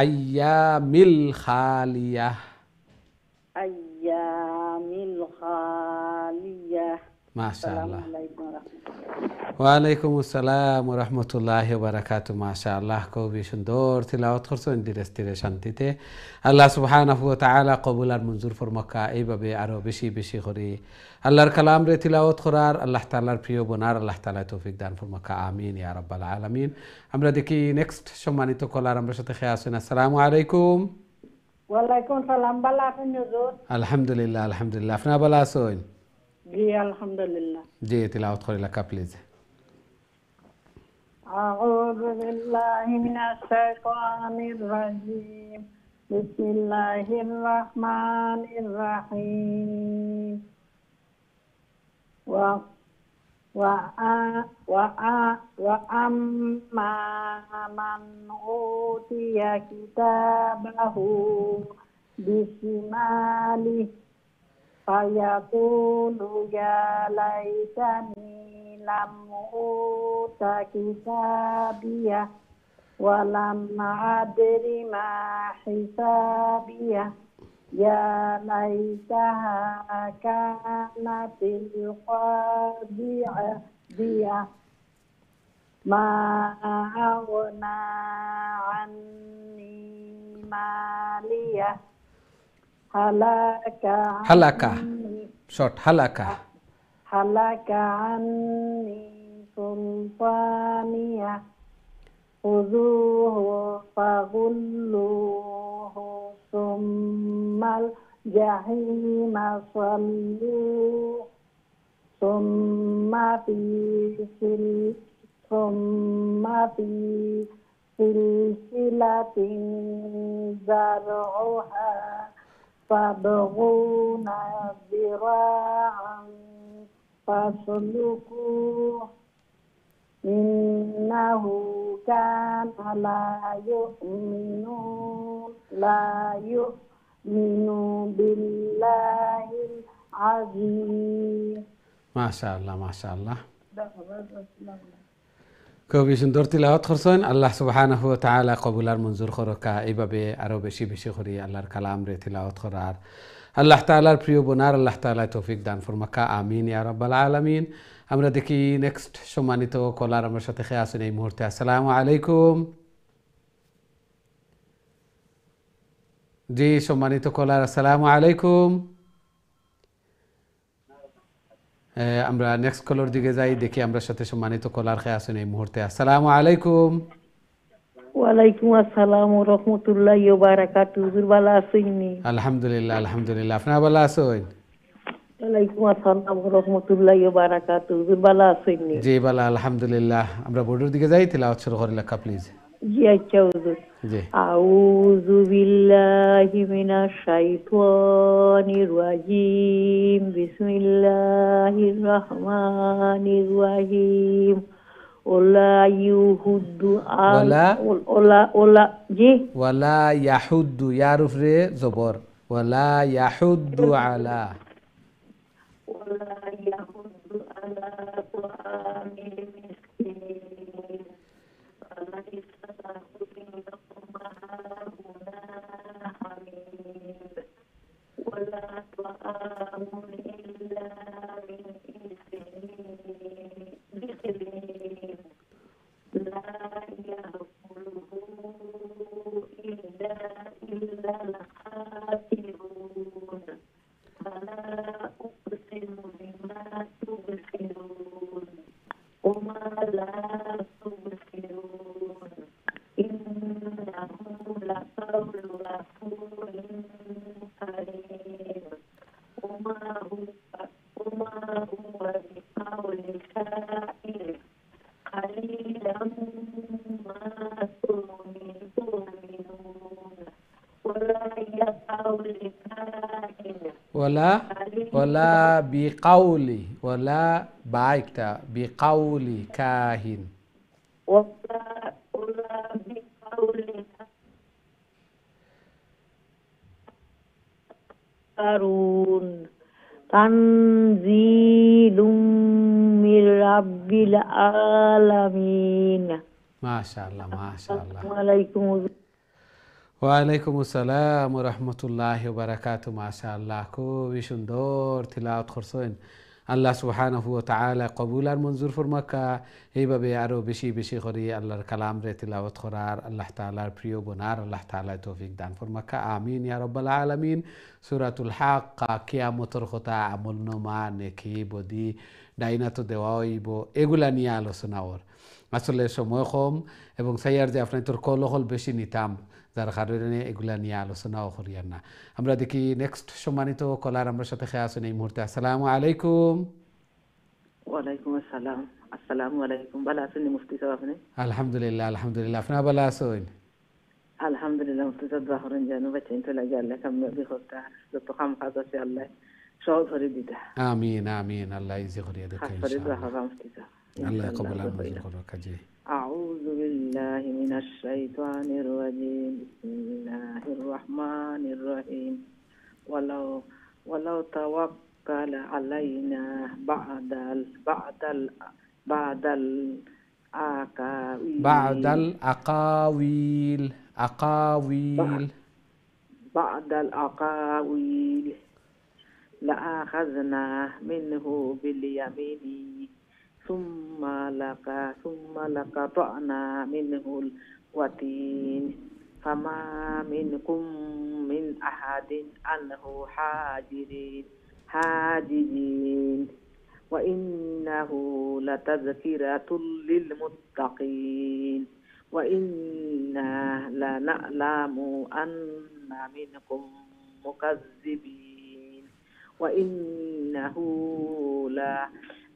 أيام الخالية ما شاء الله ওয়ালাইকুম আসসালাম ওয়া রাহমাতুল্লাহি ওয়া বারাকাতুহু মাশাআল্লাহ খুবই সুন্দর তিলাওয়াত করছেন ধীরে স্থিরে শান্তিতে আল্লাহ সুবহানাহু ওয়া তাআলা কবুল আর মঞ্জুর ফরমাকা এইভাবে আরো বেশি বেশি করে আল্লাহর কালাম রে তিলাওয়াত করার আল্লাহ তাআলার প্রিয় বনার আল্লাহ তাআলা তৌফিক দান ফরমাকা আমিন ইয়া রাব্বাল আলামিন আমরা দেখি নেক্সট সম্মানিত কলার আমরা সাথে খেয়ে আছেন আসসালামু আলাইকুম ওয়ালাইকুম সালাম ভালো আছেন হুজুর আলহামদুলিল্লাহ আলহামদুলিল্লাহ আপনি ভালো আছেন জি আলহামদুলিল্লাহ জি তিলাওয়াত করি লেখা প্লিজ أعوذ بالله من الشيطان الرجيم বিসমিল্লাহির রহমানির রহিম وأما من أوتي كتابه بشماله فيقول يا ليتني لم أوت كتابيه ولم أدر ما حسابيه يا ليتها كانت القاضية ما أغنى عني مالية هلك عني سلطانية خذوه فغلوه ثم الجحيم صلوه ثم في سلسلة ذرعها 70 ذراعا فاسلكوه إنه كان لا يؤمن بالله العظيم মাশাআল্লাহ মাশাআল্লাহ খুবই সুন্দর তিলাওয়াত করছেন আল্লাহ সুবহানাহু ওয়া তাআলা কবুল আর মঞ্জুর করকা এইভাবে আরো বেশি বেশি করে আল্লাহর কালাম রে তিলাওয়াত করার আল্লাহ তাআলার প্রিয় বোনার আল্লাহ তাআলা তৌফিক দান ফরমাকা আমিন ইয়া রাব্বাল আলামিন আমরা দেখি নেক্সট সম্মানিত কলার আমার সাথে খেয়ে আছেন এই মুহূর্তে আসসালামু আলাইকুম জি সম্মানিত কলার আসসালামু আলাইকুম আমরা নেক্সট কলার দিকে যাই দেখি আমরা সাথে সম্মানিত কলার খেয়ে আছেন এই মুহূর্তে আসসালামু আলাইকুম ওয়ালাইকুম আসসালাম ওয়া রাহমাতুল্লাহি ওয়া বারাকাতুহু হুজুর ভালো আছেন আলহামদুলিল্লাহ আলহামদুলিল্লাহ আপনারা ভালো আছেন ওয়ালাইকুম আসসালাম ওয়া রাহমাতুল্লাহি ওয়া বারাকাতুহু হুজুর ভালো আছেন জি ভালো আলহামদুলিল্লাহ আমরা বোর্ডের দিকে যাই তিলাওয়াত শুরু করি লেখা প্লিজ জি আচ্ছা হুজুর জি আউযু বিল্লাহি মিনাশ শাইতানির রাজিম বিসমিল্লাহির রহমানির রহিম ওলা ইউহুদ্দু ওলা জি ওয়ালা ইয়াহুদ্দু ইয়ার উপরে জবর ওয়ালা ইয়াহুদ্দু আলা ওলা ইয়াহুদ্দু আলা তুআমিল মিসকিন ওয়ালা ইসতাহু বিনকুম হাউনা হামিদ ওয়ালা তুআমুন ইল্লা মিন ইসরিন لا يأكله إلا الخاسرون فلا أقسم بما تبصرون وما لا تبصرون إنه لقول رسول كريم وما هو بقول شاعر قليلا ما تؤمنون ولا يقول كاهن ولا بقولي ولا بايكتا بقولي كاهن ولا بقول كارون تنزيل من رب العالمين ما شاء الله ما شاء الله وعليكم ওয়ালাইকুম আসসালাম ওয়া রাহমাতুল্লাহি ওয়া বারাকাতুহু মাশাআল্লাহ খুবই সুন্দর তিলাওয়াত করছেন আল্লাহ সুবহানাহু ওয়া তাআলা কবুল আর মঞ্জুর ফরমাকা এইভাবে আরো বেশি বেশি করে আল্লাহর কালাম রে তিলাওয়াত করার আল্লাহ তাআলার প্রিয় বোনার আল্লাহ তাআলা তৌফিক দান ফরমাকা আমিন ইয়া রাব্বাল আলামিন সূরাতুল হাক্কা কিয়ামতের কথা আমল নামা নেকি বদি ডাইনা তো দেওয়া হইব এগুলা নিয়ে আলোচনা ওর আসলে সময় কম এবং সাইয়ার যে আপনার তোর কলহল বেশি নিতাম যার কারণে এগুলা নিয়ে আলোচনাও করিয়ার না আমরা দেখি নেক্সট সম্মানিত কলার আমার সাথে খেয়ে আছেন এই মুহূর্তে আসসালামু আলাইকুম ওয়ালাইকুম আসসালাম আসসালামু আলাইকুম ভালো আছেন মুফতি সাহেব আপনি আলহামদুলিল্লাহ আলহামদুলিল্লাহ আপনারা ভালো আছেন আলহামদুলিল্লাহ মুফতি সাহেব দোয়া করেন যেন বাচ্চাইন তো লাগে আল্লাহ কামিয়াবি করতে যত কাম কাজ আছে আল্লাহ সহজ করে দিতে। আমিন আমিন। আল্লাহ ইজি করিয়া দেখে খাস করে দোয়া ইনশাআল্লাহ। করবা মুফতি সাহেব। আল্লাহ কবুল আর মঞ্জুর করুক কাজী। আউযু বিল্লাহি মিনাশ শাইতানির রাজিম। বিসমিল্লাহির রহমানির রহিম। ওয়ালাউ তাওয়াক্কালা আলাইনা বা'দাল বা'দাল আকাওয়িল لأخذنا منه باليمين ثم لقطعنا منه الوتين فما منكم من أحد عنه حاجزين وإنه لتذكرة للمتقين وإنا لنعلم أن منكم مكذبين وإنه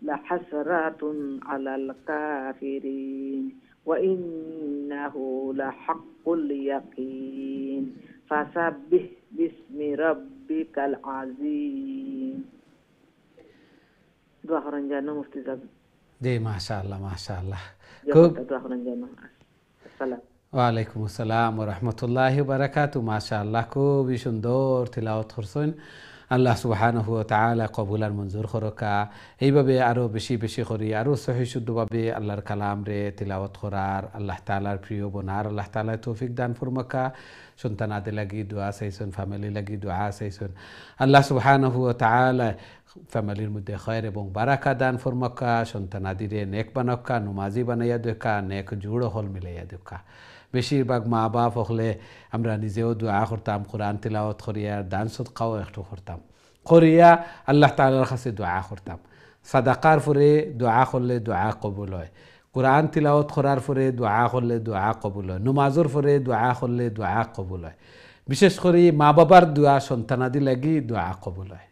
لحسرة على الكافرين وإنه لحق اليقين فسبح باسم ربك العظيم. দোয়া করেন যেন মুফতি সাহেব। জি মাশাআল্লাহ মাশাআল্লাহ। দোয়া করেন যেন। আসসালাম। ওয়ালাইকুম আসসালাম ওয়া রাহমাতুল্লাহি ওয়া বারাকাতুহু। মাশাআল্লাহ খুবই সুন্দর তিলাওয়াত করছেন। আল্লাহ সুবহানাহু ওয়া তাআলা কবুল আর মঞ্জুর করকা। এইভাবে আরো বেশি বেশি করি আরো সহি শুদ্ধভাবে আল্লাহর কালাম রে তিলাওয়াত করার আল্লাহ তাআলার প্রিয় বনার আল্লাহ তাআলা তৌফিক দান ফরমাকা। সন্তান আদে লাগি দোয়া চাইছেন, ফ্যামিলি লাগি দোয়া চাইছেন। আল্লাহ সুবহানাহু ওয়া তাআলা ফ্যামিলির মধ্যে খয়ের এবং বারাকা দান ফরমাকা। সন্তান আদিরে নেক বানাক্কা, নমাজি বানাইয়া দেখা, নেক জুড় হল মিলাইয়া দেখা। বেশিরভাগ মা বাপ হলে আমরা নিজেও দোয়া করতাম, কোরআন তিলাওয়াত করিয়া দান সদকাও একটু করতাম, করিয়া আল্লাহ তাআলার কাছে দোয়া করতাম। সাদাকার পরে দোয়া করলে দোয়া কবুল হয়, কোরআন তিলাওয়াত করার পরে দোয়া করলে দোয়া কবুল হয়, নমাজের পরে দোয়া করলে দোয়া কবুল হয়। বিশেষ করে মা বাবার দোয়া সন্তানাদি লাগি দোয়া কবুল হয়।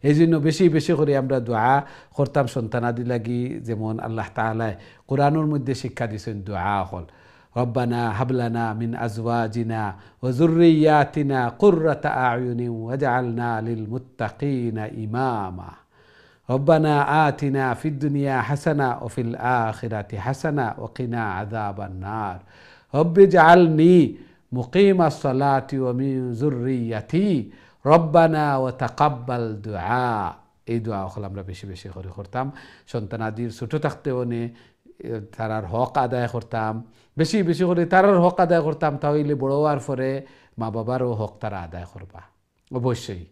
এই জন্য বেশি বেশি করে আমরা দোয়া করতাম সন্তানাদি লাগি। যেমন আল্লাহ তাআলা কোরআনের মধ্যে শিক্ষা দিয়েছেন দোয়া হল রব্বানা হাবলানা মিন আজওয়াজিনা ওয়া যুররিয়াতিনা কুররাতা আয়ুনিন ওয়াজআলনা লিল মুত্তাকিনা ইমামা। রব্বানা আতিনা ফিদ দুনিয়া হাসানা ওয়া ফিল আখিরাতি হাসানা ওয়া কিনা আযাবান নার। রব্বি জাআলনি মুকিমাস সালাতি ওয়া মিন যুররিয়াতি রব্বানা ওয়া তাকাব্বাল দুআ। এই দোয়া হল আমরা বেশি বেশি করে করতাম। সন্তানাদির ছোট থাকতেও নে তারার হক আদায় করতাম, বেশি বেশি করে তারার হক আদায় করতাম। তাহলে বড় হওয়ার পরে মা বাবারও হক তারা আদায় করবা। অবশ্যই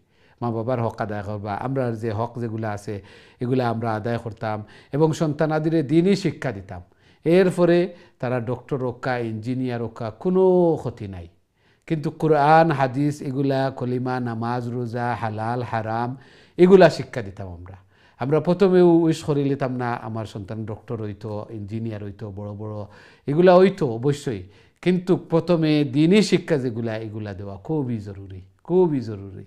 মা বাবার হক আদায় করবা। আমরা যে হক যেগুলো আছে এগুলো আমরা আদায় করতাম এবং সন্তানাদিরে দিনই শিক্ষা দিতাম। এরপরে তারা ডক্টর হোকা, ইঞ্জিনিয়ার হোকা, কোনো ক্ষতি নাই। কিন্তু কোরআন হাদিস এগুলা, কলিমা, নামাজ, রোজা, হালাল হারাম এগুলা শিক্ষা দিতাম আমরা। আমরা প্রথমেও উইশ করে নিতাম না আমার সন্তান ডক্টর হইতো, ইঞ্জিনিয়ার হইতো, বড় বড় এগুলা হইতো অবশ্যই। কিন্তু প্রথমে দিনই শিক্ষা যেগুলা এগুলা দেওয়া খুবই জরুরি, খুবই জরুরি।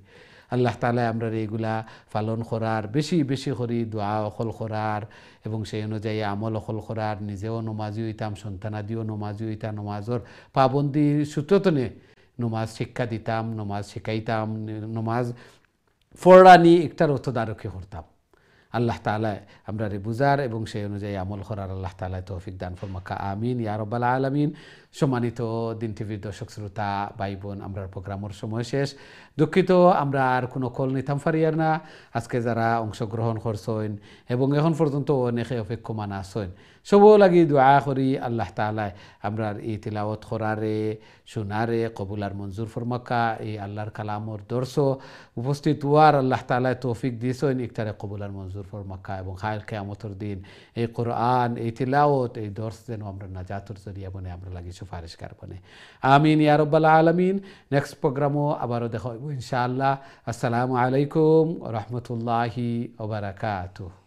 আল্লাহ তাআলা আমরা এগুলা পালন করার, বেশি বেশি করে দোয়া অকল করার এবং সেই অনুযায়ী আমল অকল করার। নিজেও নমাজি হইতাম, সন্তানাদিও নমাজি হইতাম, নমাজর পাবন্দি সূত্রতনে নমাজ শিক্ষা দিতাম, নমাজ শিখাইতাম, নমাজ ফোররানি একটার অর্থদারকি করতাম। আল্লাহ তাআলা আমরা রে বুঝার এবং সেই অনুযায়ী আমল করার আল্লাহ তাআলা তৌফিক দান ফরমাকা। আমিন ইয়া রাব্বাল আলামিন। সম্মানিত দিন টিভির দর্শক শ্রোতা ভাই বোন, আমরা প্রোগ্রামের সময় শেষ। দুঃখিত আমরা আর কোনো কল নিতাম পারিয়ার না। আজকে যারা অংশগ্রহণ করছেন এবং এখন পর্যন্ত অনেকে অপেক্ষমান আছেন, সবও লাগি দোয়া করি আল্লাহ তাআলা আমরা এই তিলাওয়াত করারে শোনারে কবুল আর মঞ্জুর ফরমাকা। এই আল্লাহর কালামর দর্শ উপস্থিত হওয়ার আল্লাহ তাআলা তৌফিক দিয়েছেন, ইকতারে কবুল আর মঞ্জুর ফরমাকা এবং খায়র কিয়ামতের দিন এই কোরআন, এই তিলাওয়াত, এই দর্শ যেন আমরা নাজাতের জরিয়া বনে আমরা লাগি সুপারিশকার বনে। আমিন ইয়া রাব্বাল আলামিন। নেক্সট প্রোগ্রামও আবারও দেখা হইব ইনশাআল্লাহ। আসসালামু আলাইকুম ওয়া রাহমাতুল্লাহি ওয়া বারাকাতুহু।